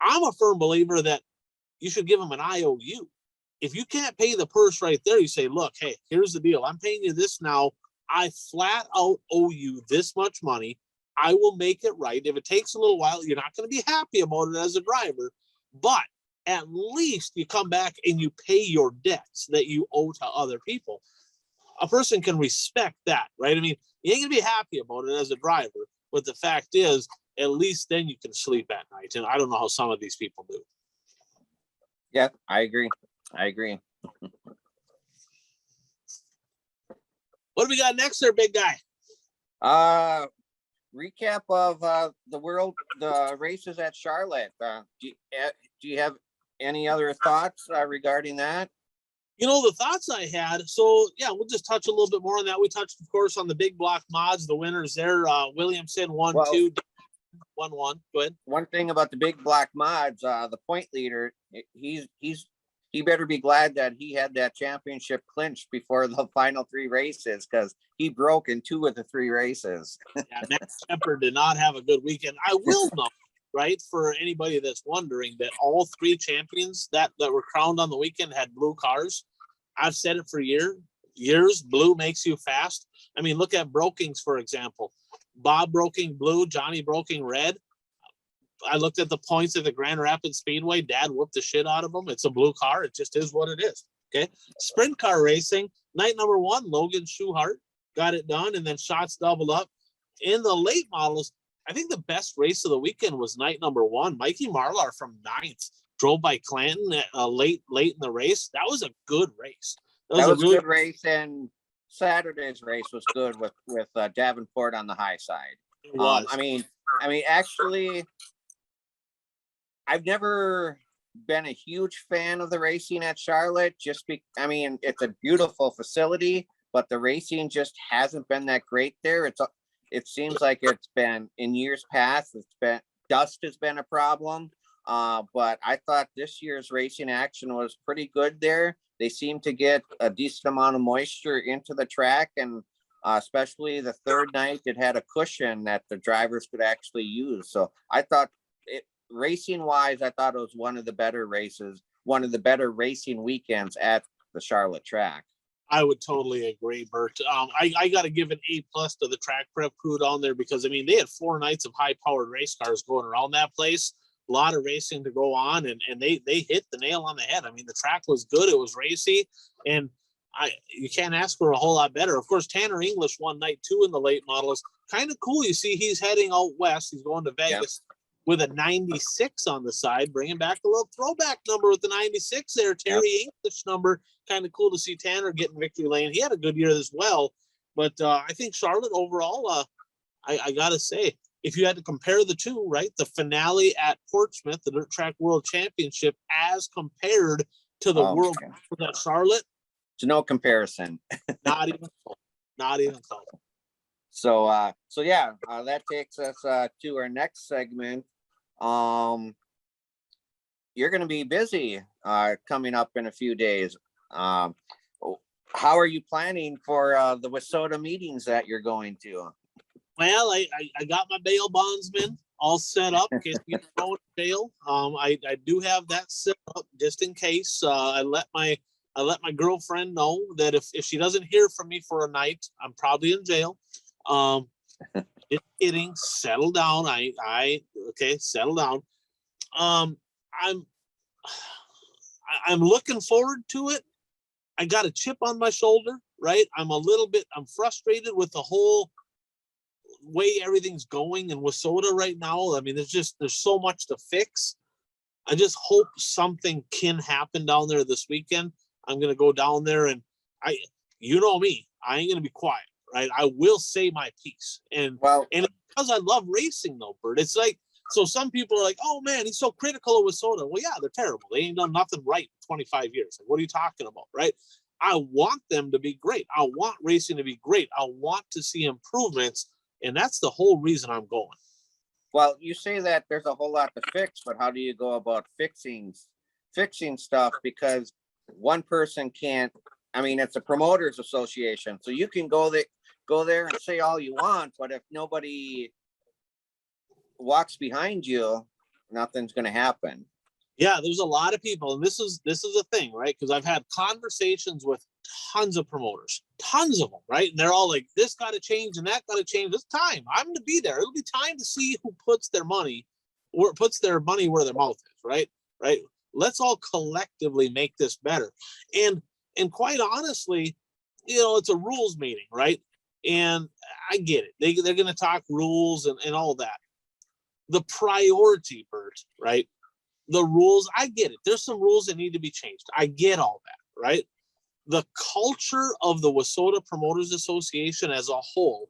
Speaker 1: I'm a firm believer that you should give them an IOU. If you can't pay the purse right there, you say, look, hey, here's the deal. I'm paying you this now. I flat out owe you this much money. I will make it right. If it takes a little while, you're not going to be happy about it as a driver, but at least you come back and you pay your debts that you owe to other people. A person can respect that, right? I mean, you ain't going to be happy about it as a driver, but the fact is, at least then you can sleep at night. And I don't know how some of these people do.
Speaker 2: Yeah, I agree.
Speaker 1: What do we got next there, big guy?
Speaker 2: Recap of the races at Charlotte. Do you have any other thoughts regarding that?
Speaker 1: You know, the thoughts I had, so yeah, we'll just touch a little bit more on that. We touched, of course, on the big block mods, the winners there. Williamson 1-2, 1-1. Go ahead.
Speaker 2: One thing about the big block mods, the point leader, he better be glad that he had that championship clinched before the final 3 races, because he broke in 2 of the 3 races.
Speaker 1: Yeah, Matt Shepard did not have a good weekend. I will note, right, for anybody that's wondering, that all 3 champions that were crowned on the weekend had blue cars. I've said it for years. Blue makes you fast. I mean, look at Brokings, for example. Bob Broking blue, Johnny Broking red. I looked at the points at the Grand Rapids Speedway. Dad whooped the shit out of them. It's a blue car. It just is what it is. Okay. Sprint car racing, night number 1, Logan Schuchart got it done, and then shots doubled up. In the late models, I think the best race of the weekend was night number 1. Mikey Marlar from 9th drove by Clanton late in the race. That was a good race.
Speaker 2: That was a good race, and Saturday's race was good with Davenport on the high side.
Speaker 1: It was.
Speaker 2: I mean, actually, I've never been a huge fan of the racing at Charlotte. It's a beautiful facility, but the racing just hasn't been that great there. It seems like it's been in years past. Dust has been a problem. But I thought this year's racing action was pretty good there. They seem to get a decent amount of moisture into the track, and especially the third night, it had a cushion that the drivers could actually use. So I thought, racing wise, I thought it was one of the better races, one of the better racing weekends at the Charlotte track.
Speaker 1: I would totally agree, Bert. I got to give an A+ to the track prep crew down there, because I mean, they had 4 nights of high-powered race cars going around that place. A lot of racing to go on, and they hit the nail on the head. I mean, the track was good. It was racy, and you can't ask for a whole lot better. Of course, Tanner English won night 2 in the late model. It's kind of cool. You see, he's heading out west. He's going to Vegas with a 96 on the side, bringing back a little throwback number with the 96 there. Terry English number. Kind of cool to see Tanner getting victory lane. He had a good year as well, but I think Charlotte overall, I got to say, if you had to compare the two, right, the finale at Portsmouth, the Dirt Track World Championship, as compared to the World at Charlotte,
Speaker 2: to no comparison.
Speaker 1: Not even close. Not even close.
Speaker 2: So that takes us to our next segment. You're going to be busy coming up in a few days. How are you planning for the WISSOTA meetings that you're going to?
Speaker 1: Well, I got my bail bondsman all set up in case we get thrown in jail. I do have that set up just in case. I let my girlfriend know that if she doesn't hear from me for a night, I'm probably in jail. Just kidding. Settle down. Settle down. I'm looking forward to it. I got a chip on my shoulder, right? I'm frustrated with the whole way everything's going in WISSOTA right now. I mean, there's so much to fix. I just hope something can happen down there this weekend. I'm going to go down there, and you know me, I ain't going to be quiet, right? I will say my piece. And because I love racing though, Bert, it's like, so some people are like, oh man, he's so critical of WISSOTA. Well, yeah, they're terrible. They ain't done nothing right in 25 years. Like, what are you talking about, right? I want them to be great. I want racing to be great. I want to see improvements. And that's the whole reason I'm going.
Speaker 2: Well, you say that there's a whole lot to fix, but how do you go about fixing stuff? Because one person can't, I mean, it's a promoters association. So you can go there and say all you want, but if nobody walks behind you, nothing's going to happen.
Speaker 1: Yeah, there's a lot of people, and this is a thing, right? Because I've had conversations with tons of promoters, tons of them, right? And they're all like, "This got to change and that got to change." It's time. I'm going to be there. It'll be time to see who puts their money, or puts their money where their mouth is, right? Right. Let's all collectively make this better. And and quite honestly, it's a rules meeting, right? And I get it. They're going to talk rules and all that. The priority, Bert, right? The rules, I get it. There's some rules that need to be changed. I get all that, right? The culture of the Wissota Promoters Association as a whole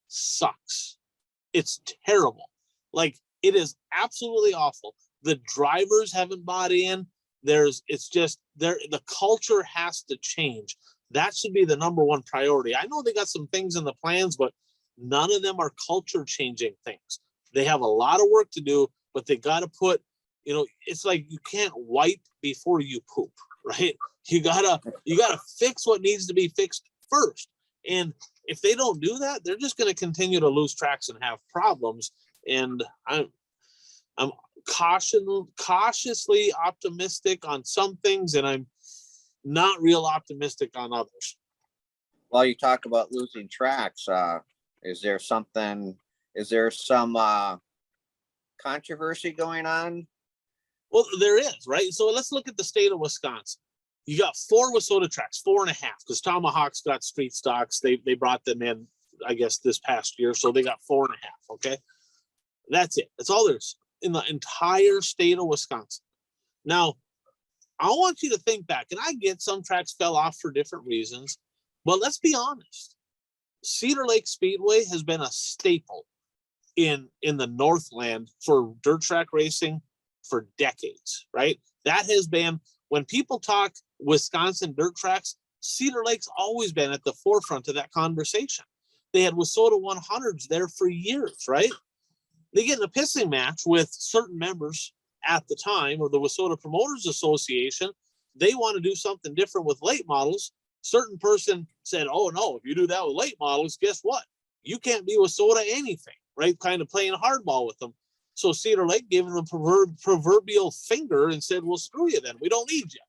Speaker 1: sucks. It's terrible. Like, it is absolutely awful. The drivers haven't bought in. The culture has to change. That should be the number one priority. I know they got some things in the plans, but none of them are culture changing things. They have a lot of work to do, but they got to put, it's like you can't wipe before you poop, right? You gotta fix what needs to be fixed first. And if they don't do that, they're just going to continue to lose tracks and have problems. And I'm cautiously optimistic on some things, and I'm not real optimistic on others.
Speaker 2: While you talk about losing tracks, is there some controversy going on?
Speaker 1: Well, there is, right? So let's look at the state of Wisconsin. You got 4 Wissota tracks, 4.5, because Tomahawk's got street stocks. They brought them in, I guess, this past year, so they got 4.5. Okay, that's it. That's all there's in the entire state of Wisconsin. Now, I want you to think back, and I get some tracks fell off for different reasons, but let's be honest. Cedar Lake Speedway has been a staple in the Northland for dirt track racing for decades, right? That has been, when people talk Wisconsin dirt tracks, Cedar Lake's always been at the forefront of that conversation. They had Wissota 100s there for years, right? They get in a pissing match with certain members at the time of the Wissota Promoters Association. They want to do something different with late models. Certain person said, "Oh no, if you do that with late models, guess what? You can't be Wissota anything," right? Kind of playing hardball with them. So Cedar Lake gave them the proverbial finger and said, "Well, screw you then. We don't need you."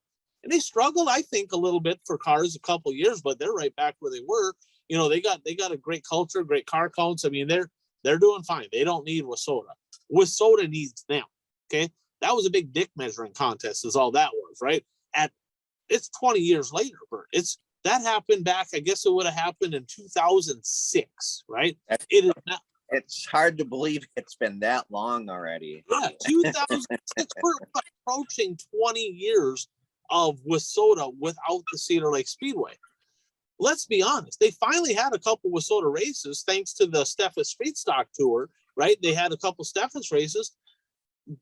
Speaker 1: And they struggled, I think, a little bit for cars a couple of years, but they're right back where they were. They got a great culture, great car counts. I mean, they're doing fine. They don't need Wissota. Wissota needs them. Okay, that was a big dick measuring contest, is all that was, right? It's 20 years later, Bert. That happened back. I guess it would have happened in 2006, right? It is now.
Speaker 2: It's hard to believe it's been that long already.
Speaker 1: Yeah, 2006. We're approaching 20 years of Wissota without the Cedar Lake Speedway. Let's be honest. They finally had a couple Wissota races thanks to the Steffes Street Stock Tour, right? They had a couple Steffes races.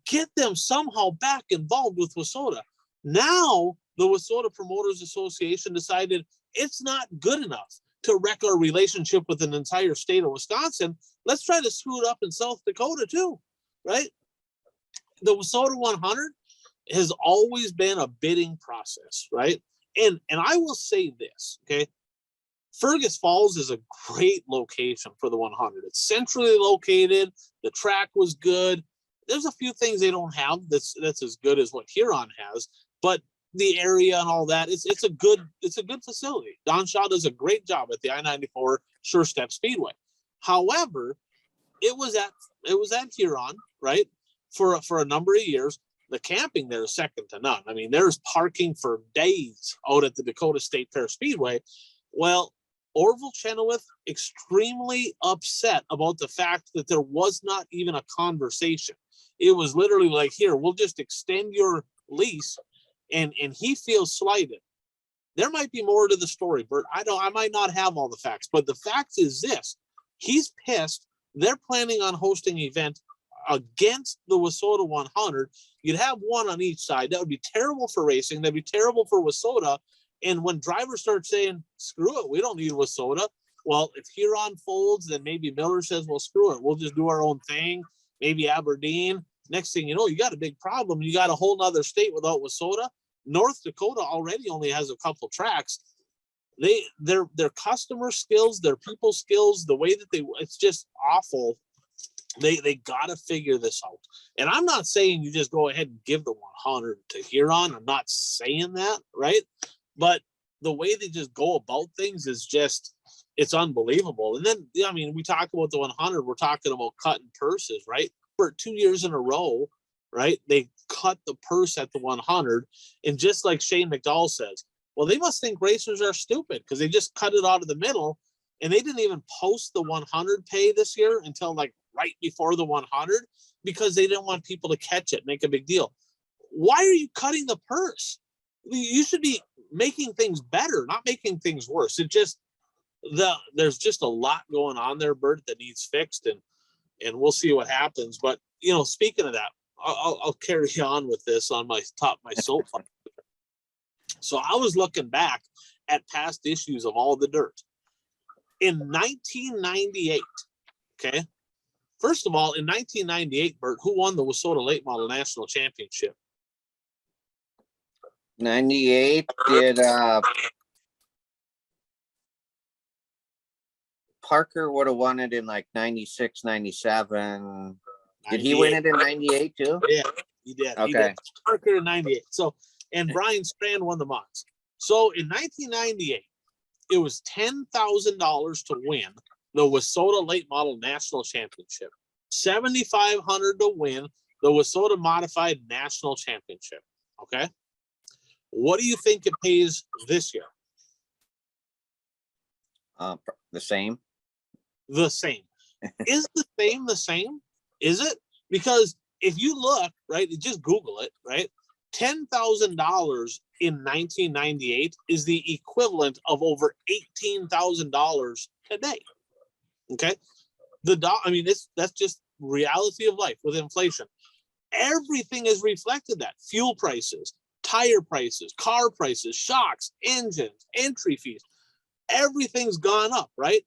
Speaker 1: Get them somehow back involved with Wissota. Now, the Wissota Promoters Association decided it's not good enough to wreck our relationship with an entire state of Wisconsin. Let's try to screw it up in South Dakota too, right? The Wissota 100 has always been a bidding process, right? And I will say this, okay? Fergus Falls is a great location for the 100. It's centrally located. The track was good. There's a few things they don't have that's as good as what Huron has, but the area and all that, it's a good facility. Don Shaw does a great job at the I-94 Sure Step Speedway. However, it was at Huron, right? For a number of years. The camping there is second to none. I mean, there's parking for days out at the Dakota State Fair Speedway. Well, Orville Chenoweth extremely upset about the fact that there was not even a conversation. It was literally like, "Here, we'll just extend your lease," and he feels slighted. There might be more to the story, Bert. I might not have all the facts, but the fact is this: he's pissed. They're planning on hosting an event against the Wissota 100. You'd have one on each side. That would be terrible for racing. That'd be terrible for Wissota. And when drivers start saying, "Screw it, we don't need Wissota," well, if Huron folds, then maybe Miller says, "Well, screw it, we'll just do our own thing." Maybe Aberdeen. Next thing you know, you got a big problem. You got a whole nother state without Wissota. North Dakota already only has a couple tracks. Their customer skills, their people skills, the way that it's just awful. They got to figure this out. And I'm not saying you just go ahead and give the 100 to Huron. I'm not saying that, right? But the way they just go about things is just, it's unbelievable. And then, I mean, we talk about the 100, we're talking about cutting purses, right? For 2 years in a row, right? They cut the purse at the 100. And just like Shane McDowell says, well, they must think racers are stupid because they just cut it out of the middle. And they didn't even post the 100 pay this year until like right before the 100 because they didn't want people to catch it, make a big deal. Why are you cutting the purse? You should be making things better, not making things worse. It just, there's just a lot going on there, Bert, that needs fixed, and we'll see what happens. But speaking of that, I'll carry on with this on my soapbox. So I was looking back at past issues of All the Dirt. In 1998, okay, first of all, in 1998, Bert, who won the WISSOTA Late Model National Championship?
Speaker 2: 98 did Parker would have won it in like 96, 97. Did he win it in 98 too?
Speaker 1: Yeah, he did.
Speaker 2: Okay.
Speaker 1: He did. Parker in 98. So, and Brian Strand won the mods. So in 1998, it was $10,000 to win the WISSOTA Late Model National Championship, $7,500 to win the WISSOTA Modified National Championship. Okay. What do you think it pays this year?
Speaker 2: The same.
Speaker 1: The same. Is the same? Is it? Because if you look, right, just Google it, right? $10,000 in 1998 is the equivalent of over $18,000 today. Okay. I mean, that's just reality of life with inflation. Everything is reflected that. Fuel prices, tire prices, car prices, shocks, engines, entry fees. Everything's gone up, right?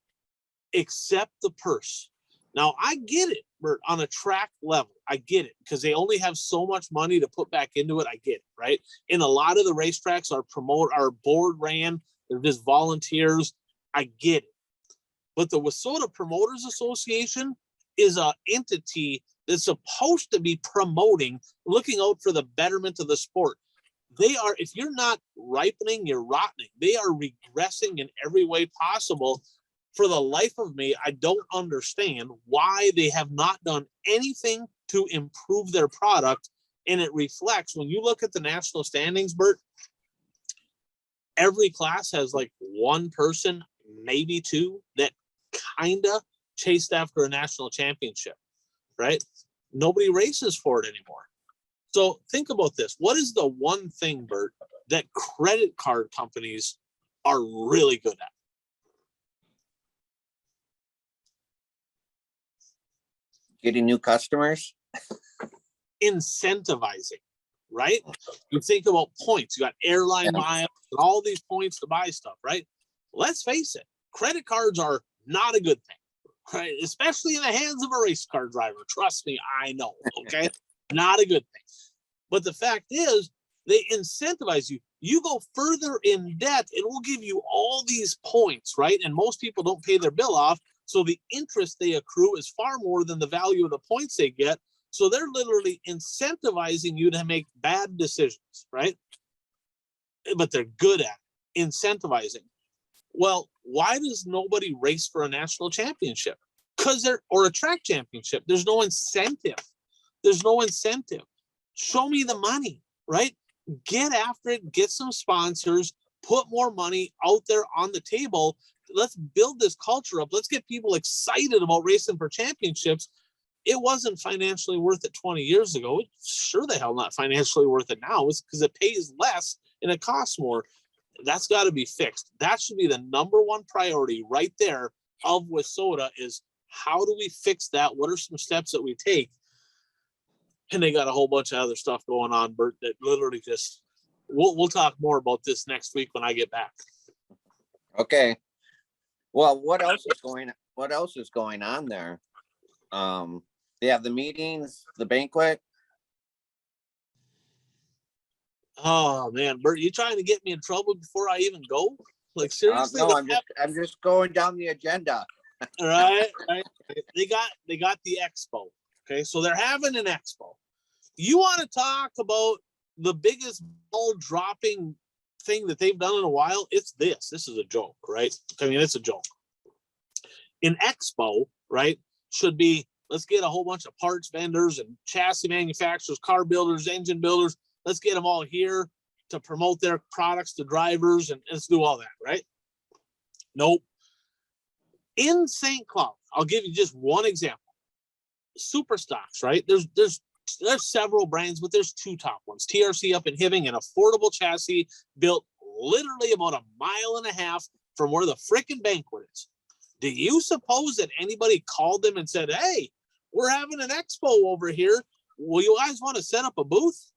Speaker 1: Except the purse. Now, I get it, Bert, on a track level. I get it because they only have so much money to put back into it. I get it, right? And a lot of the racetracks are board ran. They're just volunteers. I get it. But the WISSOTA Promoters Association is an entity that's supposed to be promoting, looking out for the betterment of the sport. They are, if you're not ripening, you're rotting. They are regressing in every way possible. For the life of me, I don't understand why they have not done anything to improve their product. And it reflects, when you look at the national standings, Bert, every class has like one person, maybe two, that kind of chased after a national championship, right? Nobody races for it anymore. So think about this. What is the one thing, Bert, that credit card companies are really good at?
Speaker 2: Getting new customers.
Speaker 1: Incentivizing, right? You think about points. You got airline miles and all these points to buy stuff, right? Let's face it. Credit cards are not a good thing, right? Especially in the hands of a race car driver. Trust me, I know, okay? Not a good thing. But the fact is, they incentivize you. You go further in debt, it will give you all these points, right? And most people don't pay their bill off. So the interest they accrue is far more than the value of the points they get. So they're literally incentivizing you to make bad decisions, right? But they're good at incentivizing. Well, why does nobody race for a national championship? Or a track championship? There's no incentive. There's no incentive. Show me the money, right? Get after it, get some sponsors, put more money out there on the table. Let's build this culture up. Let's get people excited about racing for championships. It wasn't financially worth it 20 years ago. It's sure the hell not financially worth it now. It's because it pays less and it costs more. That's got to be fixed. That should be the number one priority right there of WISSOTA is how do we fix that? What are some steps that we take? And they got a whole bunch of other stuff going on, Bert, that literally just, we'll talk more about this next week when I get back.
Speaker 2: Okay. Well, what else is going on there? They have the meetings, the banquet.
Speaker 1: Oh man, Bert, you trying to get me in trouble before I even go? Like seriously?
Speaker 2: No, I'm just going down the agenda.
Speaker 1: Right. They got the expo. Okay, so they're having an expo. You want to talk about the biggest ball dropping thing that they've done in a while? It's this. This is a joke, right? I mean, it's a joke. An expo, right, should be, let's get a whole bunch of parts vendors and chassis manufacturers, car builders, engine builders. Let's get them all here to promote their products to drivers, and let's do all that, right? Nope. In St. Cloud, I'll give you just one example. Super stocks, right? There's several brands, but there's two top ones. TRC up in Hibbing, an affordable chassis built literally about a mile and a half from where the frickin' banquet is. Do you suppose that anybody called them and said, hey, we're having an expo over here. Will you guys want to set up a booth?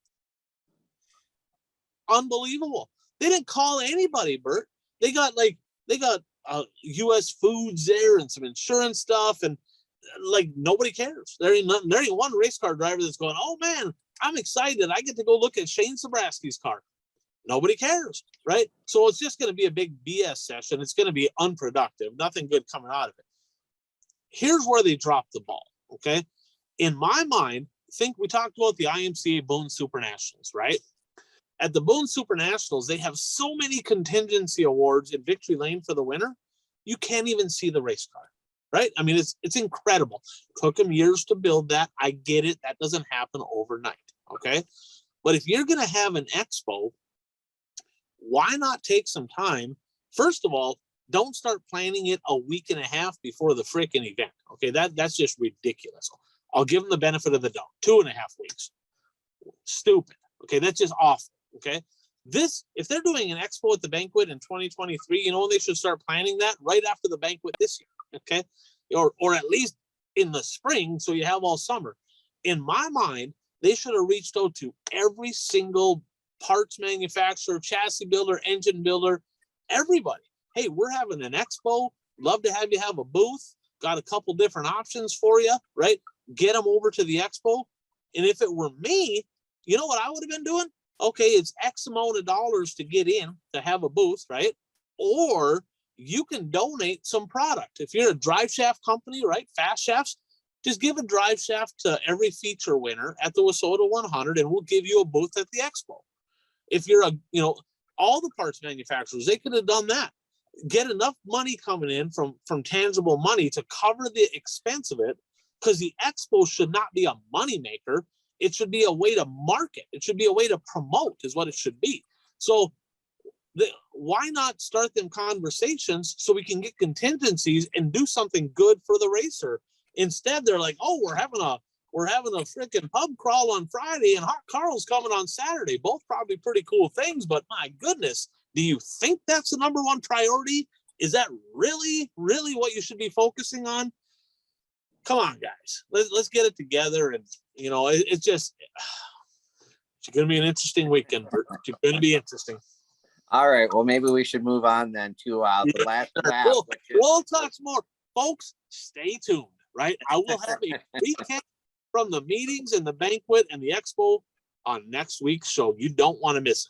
Speaker 1: Unbelievable. They didn't call anybody, Bert. They got US Foods there and some insurance stuff, and like nobody cares. There ain't one race car driver that's going, oh man, I'm excited. I get to go look at Shane Zabrowski's car. Nobody cares, right? So it's just going to be a big BS session. It's going to be unproductive. Nothing good coming out of it. Here's where they dropped the ball, okay? In my mind, think we talked about the IMCA Boone Super Nationals, right? At the Boone Super Nationals, they have so many contingency awards in Victory Lane for the winner, you can't even see the race car, right? I mean, it's incredible. Took them years to build that. I get it. That doesn't happen overnight, okay? But if you're going to have an expo, why not take some time? First of all, don't start planning it a week and a half before the freaking event. Okay, that's just ridiculous. I'll give them the benefit of the doubt. 2.5 weeks. Stupid. Okay, that's just awful. Okay, if they're doing an expo at the banquet in 2023, you know they should start planning that right after the banquet this year. Okay, or at least in the spring, so you have all summer. In my mind, they should have reached out to every single parts manufacturer, chassis builder, engine builder, everybody. Hey, we're having an expo. Love to have you have a booth. Got a couple different options for you, right? Get them over to the expo. And if it were me, you know what I would have been doing? Okay, it's X amount of dollars to get in to have a booth, right? Or you can donate some product. If you're a drive shaft company, right? Fast shafts, just give a drive shaft to every feature winner at the WISSOTA 100, and we'll give you a booth at the expo. If you're all the parts manufacturers, they could have done that. Get enough money coming in from tangible money to cover the expense of it, because the expo should not be a money maker. It should be a way to market. It should be a way to promote, is what it should be. So why not start them conversations so we can get contingencies and do something good for the racer? Instead, they're like, oh, we're having a freaking pub crawl on Friday and Hot Carl's coming on Saturday. Both probably pretty cool things, but my goodness, do you think that's the number one priority? Is that really, really what you should be focusing on? Come on, guys. Let's get it together. And, it's going to be an interesting weekend. It's going to be interesting.
Speaker 2: All right. Well, maybe we should move on then to the last lap.
Speaker 1: We'll talk some more. Folks, stay tuned, right? I will have a recap from the meetings and the banquet and the expo on next week's show. You don't want to miss it.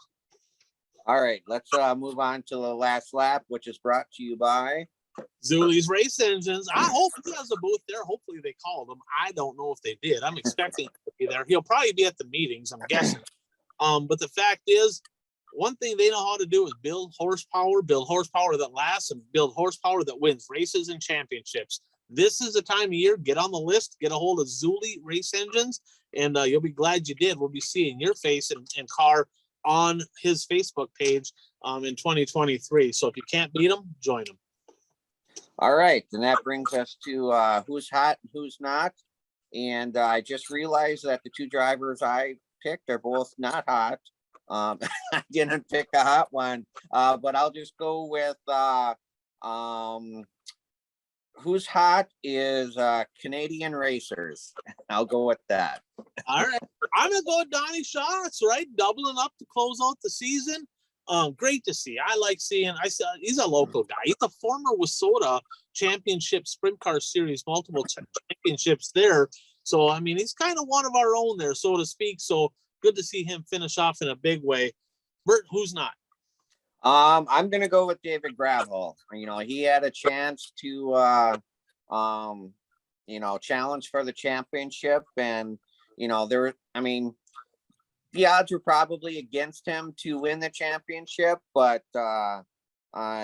Speaker 2: All right. Let's move on to the last lap, which is brought to you by
Speaker 1: Zuli's Race Engines. I hope he has a booth there. Hopefully they called him. I don't know if they did. I'm expecting him to be there. He'll probably be at the meetings, I'm guessing. But the fact is, one thing they know how to do is build horsepower that lasts, and build horsepower that wins races and championships. This is the time of year. Get on the list. Get a hold of Zuli Race Engines, and you'll be glad you did. We'll be seeing your face and car on his Facebook page in 2023. So if you can't beat him, join him.
Speaker 2: All right. And that brings us to who's hot and who's not. And I just realized that the two drivers I picked are both not hot. I didn't pick a hot one, but I'll just go with who's hot is Canadian racers. I'll go with that.
Speaker 1: All right. I'm going to go with Donnie Schatz, right? Doubling up to close out the season. Great to see. I like seeing. He's a local guy. He's a former WISSOTA Championship Sprint Car Series, multiple championships there. So, I mean, he's kind of one of our own there, so to speak. So good to see him finish off in a big way. Bert, who's not?
Speaker 2: I'm going to go with David Gravel. He had a chance to challenge for the championship. And, the odds were probably against him to win the championship, but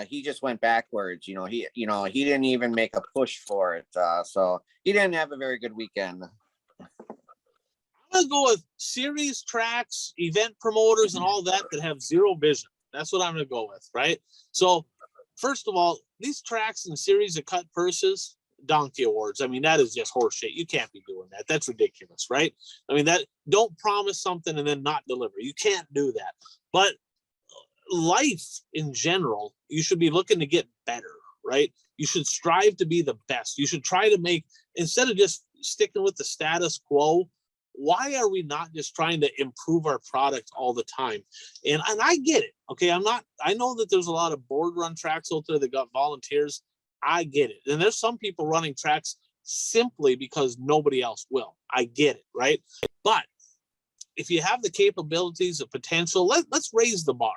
Speaker 2: he just went backwards. He didn't even make a push for it. So he didn't have a very good weekend.
Speaker 1: I'm gonna go with series, tracks, event promoters, and all that have zero vision. That's what I'm gonna go with, right? So, first of all, these tracks and series that cut purses, donkey awards. I mean, that is just horseshit. You can't be doing that. That's ridiculous, right? I mean, that don't promise something and then not deliver. You can't do that. But life in general, you should be looking to get better, right? You should strive to be the best. You should try to make, instead of just sticking with the status quo, why are we not just trying to improve our product all the time? And I get it. Okay. I know that there's a lot of board run tracks out there that got volunteers. I get it. And there's some people running tracks simply because nobody else will. I get it. Right. But if you have the capabilities, the potential, let's raise the bar.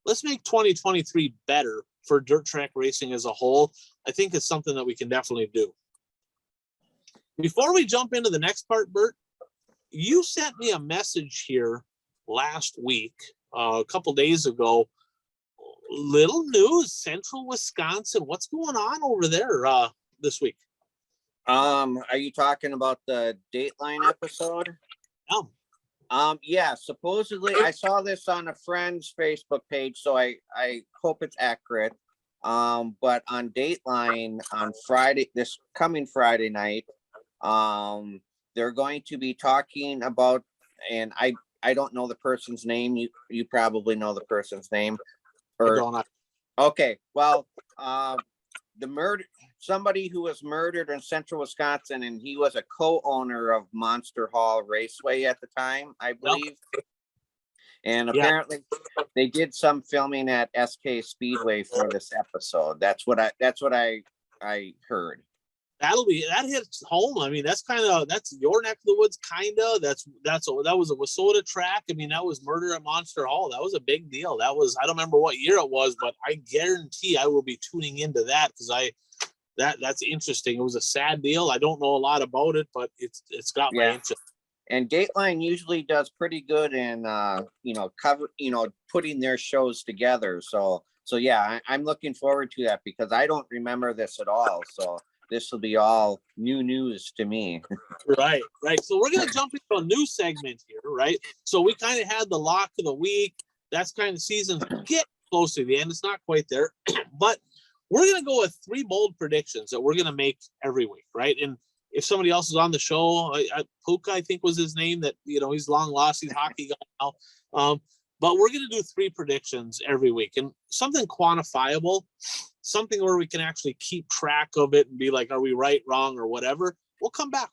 Speaker 1: Let's make 2023 better for dirt track racing as a whole. I think it's something that we can definitely do. Before we jump into the next part, Bert, you sent me a message here last week, a couple days ago. Little news, Central Wisconsin. What's going on over there this week?
Speaker 2: Are you talking about the Dateline episode? Yeah, supposedly I saw this on a friend's Facebook page, so I hope it's accurate. But on Dateline on Friday, this coming Friday night, they're going to be talking about, and I don't know the person's name. You probably know the person's name. Okay, well, somebody who was murdered in Central Wisconsin, and he was a co-owner of Monster Hall Raceway at the time, I believe. Yep. And apparently they did some filming at SK Speedway for this episode. That's what I heard.
Speaker 1: That hits home. I mean, that's your neck of the woods, that was a Wissota track. I mean, that was murder at Monster Hall. That was a big deal. I don't remember what year it was, but I guarantee I will be tuning into that because that's interesting. It was a sad deal. I don't know a lot about it, but it's got my interest.
Speaker 2: And Dateline usually does pretty good in putting their shows together. So yeah, I'm looking forward to that because I don't remember this at all. So this will be all new news to me.
Speaker 1: Right. So we're going to jump into a new segment here, right? So we kind of had the lock of the week. That's kind of season get close to the end. It's not quite there, but we're going to go with 3 bold predictions that we're going to make every week, right? And if somebody else is on the show, Puka, I think was his name, that, he's long lost, he's hockey guy now. But we're going to do 3 predictions every week and something quantifiable, something where we can actually keep track of it and be like, are we right, wrong, or whatever. We'll come back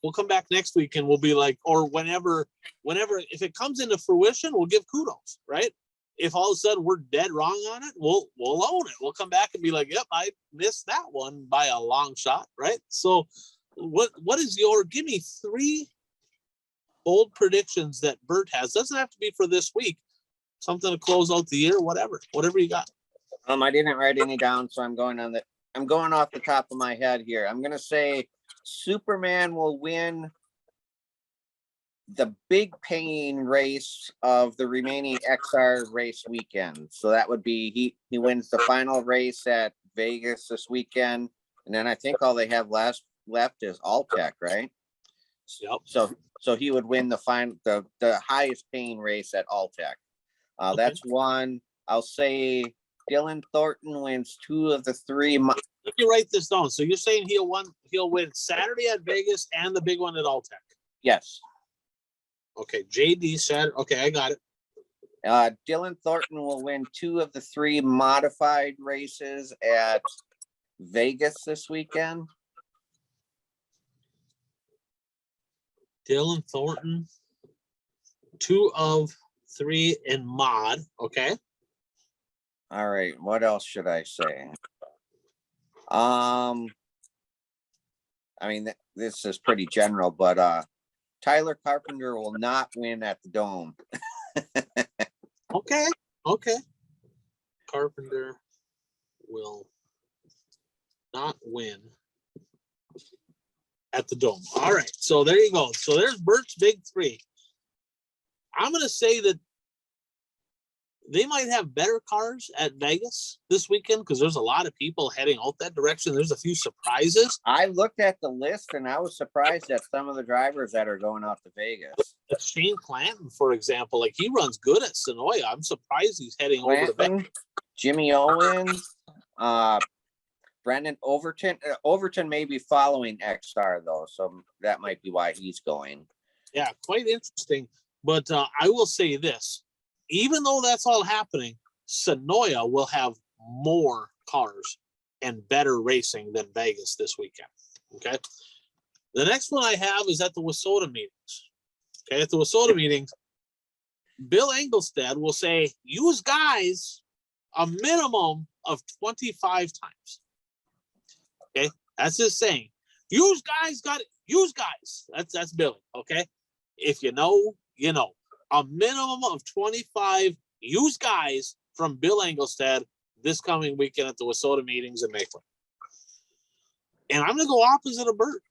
Speaker 1: next week and we'll be like, or whenever, if it comes into fruition, we'll give kudos, right? If all of a sudden we're dead wrong on it, we'll own it. We'll come back and be like, yep, I missed that one by a long shot, right? So what is give me 3 bold predictions that Bert has. Doesn't have to be for this week. Something to close out the year, whatever you got.
Speaker 2: I didn't write any down, so I'm going off the top of my head here. I'm going to say Superman will win the big paying race of the remaining XR race weekend. So that would be he wins the final race at Vegas this weekend, and then I think all they have left is Alltech, right?
Speaker 1: Yep.
Speaker 2: So he would win the highest paying race at Alltech. Okay. That's one. I'll say Dylan Thornton wins 2 of the 3.
Speaker 1: Let me write this down. So you're saying he'll win Saturday at Vegas and the big one at Alltech?
Speaker 2: Yes.
Speaker 1: Okay, JD said. Okay, I got it.
Speaker 2: Dylan Thornton will win 2 of the 3 modified races at Vegas this weekend.
Speaker 1: Dylan Thornton, 2 of 3 in mod. Okay.
Speaker 2: All right. What else should I say? This is pretty general, but Tyler Carpenter will not win at the Dome.
Speaker 1: Okay. Carpenter will not win At the Dome. All right. So there you go. So there's Bert's big three. I'm going to say that they might have better cars at Vegas this weekend because there's a lot of people heading out that direction. There's a few surprises.
Speaker 2: I looked at the list and I was surprised at some of the drivers that are going out to Vegas.
Speaker 1: Shane Clanton, for example, like he runs good at Sonoya. I'm surprised he's heading over to Vegas.
Speaker 2: Jimmy Owens, Brendan Overton. Overton may be following XR though, so that might be why he's going.
Speaker 1: Yeah, quite interesting. But I will say this. Even though that's all happening, Sonoya will have more cars and better racing than Vegas this weekend. Okay. The next one I have is at the WISSOTA meetings. Okay. At the WISSOTA meetings, Bill Engelstad will say, use guys a minimum of 25 times. Okay. That's his saying. Use guys, got it. Use guys. That's Billy. Okay. If you know, you know. A minimum of 25 used guys from Bill Engelstad this coming weekend at the WISSOTA meetings in Maitland. And I'm going to go opposite of Bert.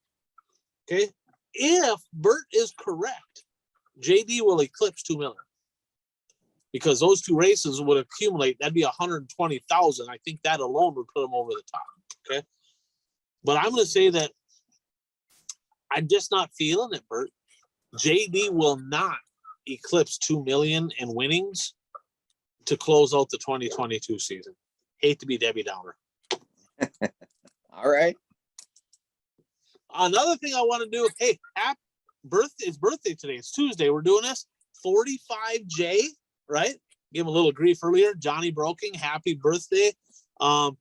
Speaker 1: Okay. If Bert is correct, JD will eclipse 2 million because those two races would accumulate. That'd be 120,000. I think that alone would put him over the top. Okay. But I'm going to say that I'm just not feeling it, Bert. JD will not eclipse 2 million in winnings to close out the 2022 season. Hate to be Debbie Downer.
Speaker 2: All right.
Speaker 1: Another thing I want to do, hey, it's birthday today. It's Tuesday. We're doing this. 45J, right? Give him a little grief earlier. Johnny Broking, happy birthday. I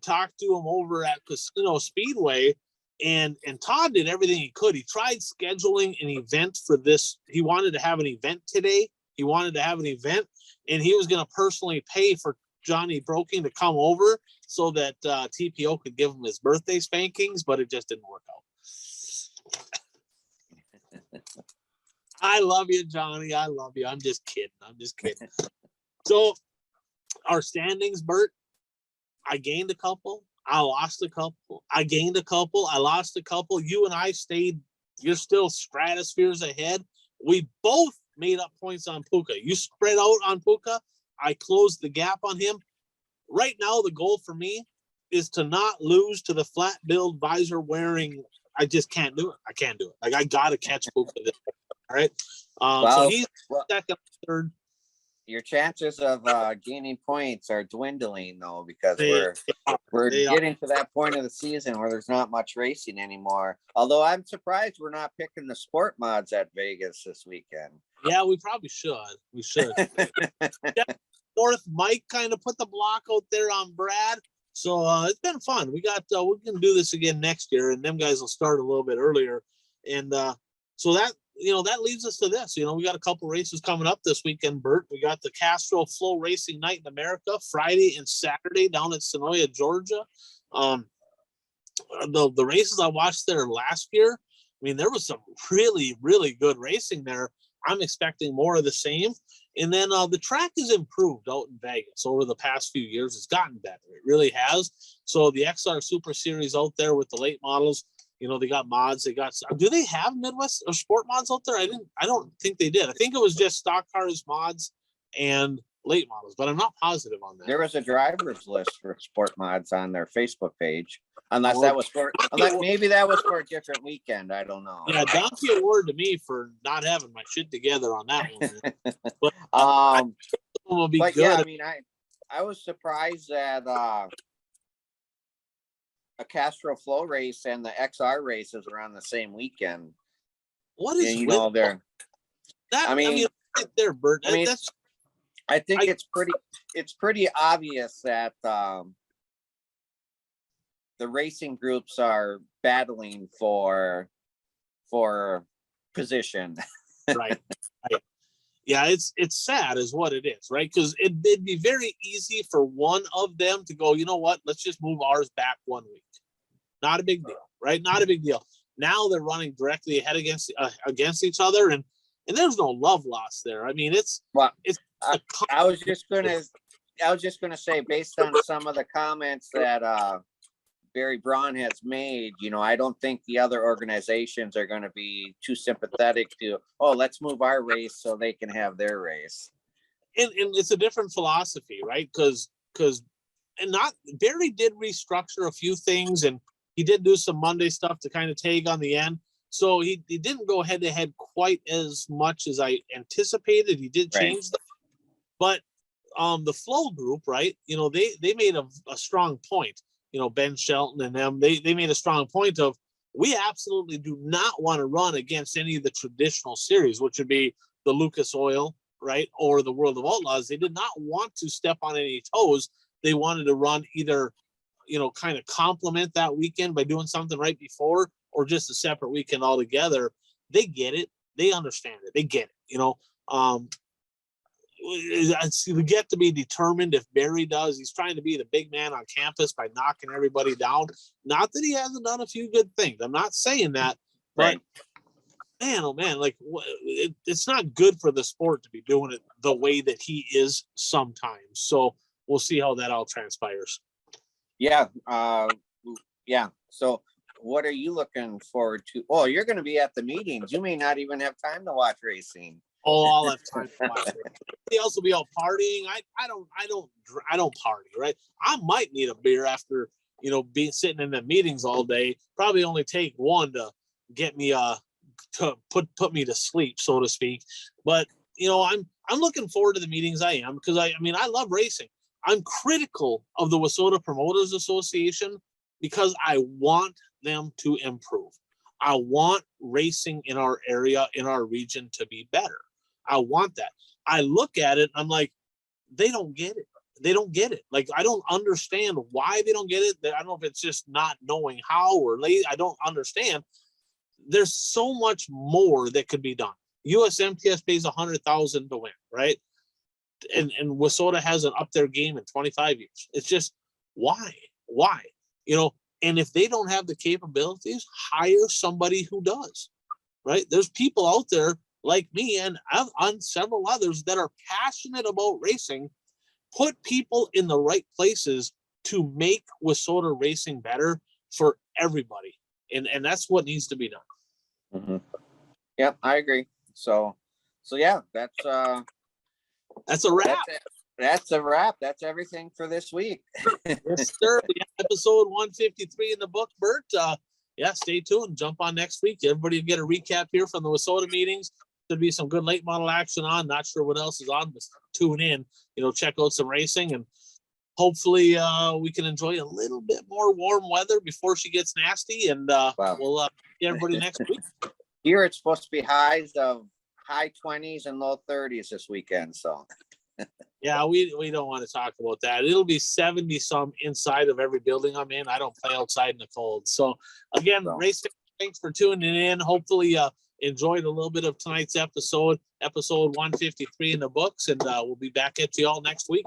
Speaker 1: talked to him over at Casino Speedway. And Todd did everything he could. He tried scheduling an event for this. He wanted to have an event today. He wanted to have an event, and he was going to personally pay for Johnny Broking to come over so that TPO could give him his birthday spankings, but it just didn't work out. I love you, Johnny. I love you. I'm just kidding. So our standings, Bert, I gained a couple. I lost a couple. I gained a couple. I lost a couple. You and I stayed. You're still stratospheres ahead. We both made up points on Puka. You spread out on Puka. I closed the gap on him. Right now, the goal for me is to not lose to the flat build visor wearing. I just can't do it. I can't do it. Like I got to catch Puka. All right. So he's second, third.
Speaker 2: Your chances of gaining points are dwindling though, because we're getting to that point of the season where there's not much racing anymore. Although I'm surprised we're not picking the sport mods at Vegas this weekend.
Speaker 1: Yeah, we probably should. We should. Fourth, Mike kind of put the block out there on Brad. So it's been fun. We're gonna do this again next year, and them guys will start a little bit earlier. And so that that leads us to this. We got a couple races coming up this weekend, Bert. We got the Castro Flow Racing Night in America, Friday and Saturday down at Sonoya, Georgia. The races I watched there last year, I mean, there was some really, really good racing there. I'm expecting more of the same. And then the track has improved out in Vegas over the past few years. It's gotten better. It really has. So the XR Super Series out there with the late models, they got mods. Do they have Midwest or sport mods out there? I don't think they did. I think it was just stock cars mods and late models, but I'm not positive on that.
Speaker 2: There was a driver's list for sport mods on their Facebook page, unless maybe that was for a different weekend. I don't know.
Speaker 1: Yeah, donkey award to me for not having my shit together on that one. But will be good.
Speaker 2: Yeah, I mean, I was surprised that a Castro Flow race and the XR races were on the same weekend.
Speaker 1: What is
Speaker 2: there?
Speaker 1: I mean, right there, Bert.
Speaker 2: I think it's pretty obvious that the racing groups are battling for position.
Speaker 1: Right. Yeah, it's sad is what it is, right? Because it'd be very easy for one of them to go, you know what, let's just move ours back 1 week. Not a big deal, right? Not a big deal. Now they're running directly ahead against each other, and there's no love lost there. I mean,
Speaker 2: I was just gonna say, based on some of the comments that Barry Braun has made, I don't think the other organizations are going to be too sympathetic to, oh, let's move our race so they can have their race.
Speaker 1: And it's a different philosophy, right? Because Barry did restructure a few things, and he did do some Monday stuff to kind of tag on the end. So he didn't go head to head quite as much as I anticipated. He did change them, but the Flow group, right? They made a strong point. Ben Shelton and them, they made a strong point of, we absolutely do not want to run against any of the traditional series, which would be the Lucas Oil, right, or the World of Outlaws. They did not want to step on any toes. They wanted to run either, kind of complement that weekend by doing something right before, or just a separate weekend altogether. They get it. They understand it. They get it. It's yet to be determined if Barry does. He's trying to be the big man on campus by knocking everybody down. Not that he hasn't done a few good things. I'm not saying that, but man, oh man, like it's not good for the sport to be doing it the way that he is sometimes. So we'll see how that all transpires.
Speaker 2: Yeah. Yeah. So what are you looking forward to? Oh, you're going to be at the meetings. You may not even have time to watch racing.
Speaker 1: Oh, I'll have time to watch it. Somebody else will be out partying. I don't party, right? I might need a beer after, being sitting in the meetings all day. Probably only take one to get me to put me to sleep, so to speak. But I'm looking forward to the meetings. I am, because I love racing. I'm critical of the Wissota Promoters Association because I want them to improve. I want racing in our area, in our region, to be better. I want that. I look at it, I'm like, they don't get it. They don't get it. Like, I don't understand why they don't get it. I don't know if it's just not knowing how or late. I don't understand. There's so much more that could be done. USMTS pays $100,000 to win, right? And Wissota hasn't upped their game in 25 years. It's just, why? And if they don't have the capabilities, hire somebody who does, right? There's people out there like me and on several others that are passionate about racing. Put people in the right places to make Wissota racing better for everybody. And that's what needs to be done.
Speaker 2: Mm-hmm. Yeah, I agree. So yeah, that's a wrap. That's a wrap. That's everything for this week.
Speaker 1: Yes, sir. We have episode 153 in the book, Bert. Stay tuned. Jump on next week. Everybody will get a recap here from the Wissota meetings. There'll be some good late model action on. Not sure what else is on, but tune in. Check out some racing, and hopefully we can enjoy a little bit more warm weather before she gets nasty. And we'll see everybody next week.
Speaker 2: Here it's supposed to be highs of high 20s and low 30s this weekend. So.
Speaker 1: Yeah, we don't want to talk about that. It'll be 70 some inside of every building I'm in. I don't play outside in the cold. So again, racing, thanks for tuning in. Hopefully enjoyed a little bit of tonight's episode 153 in the books, and we'll be back at you all next week.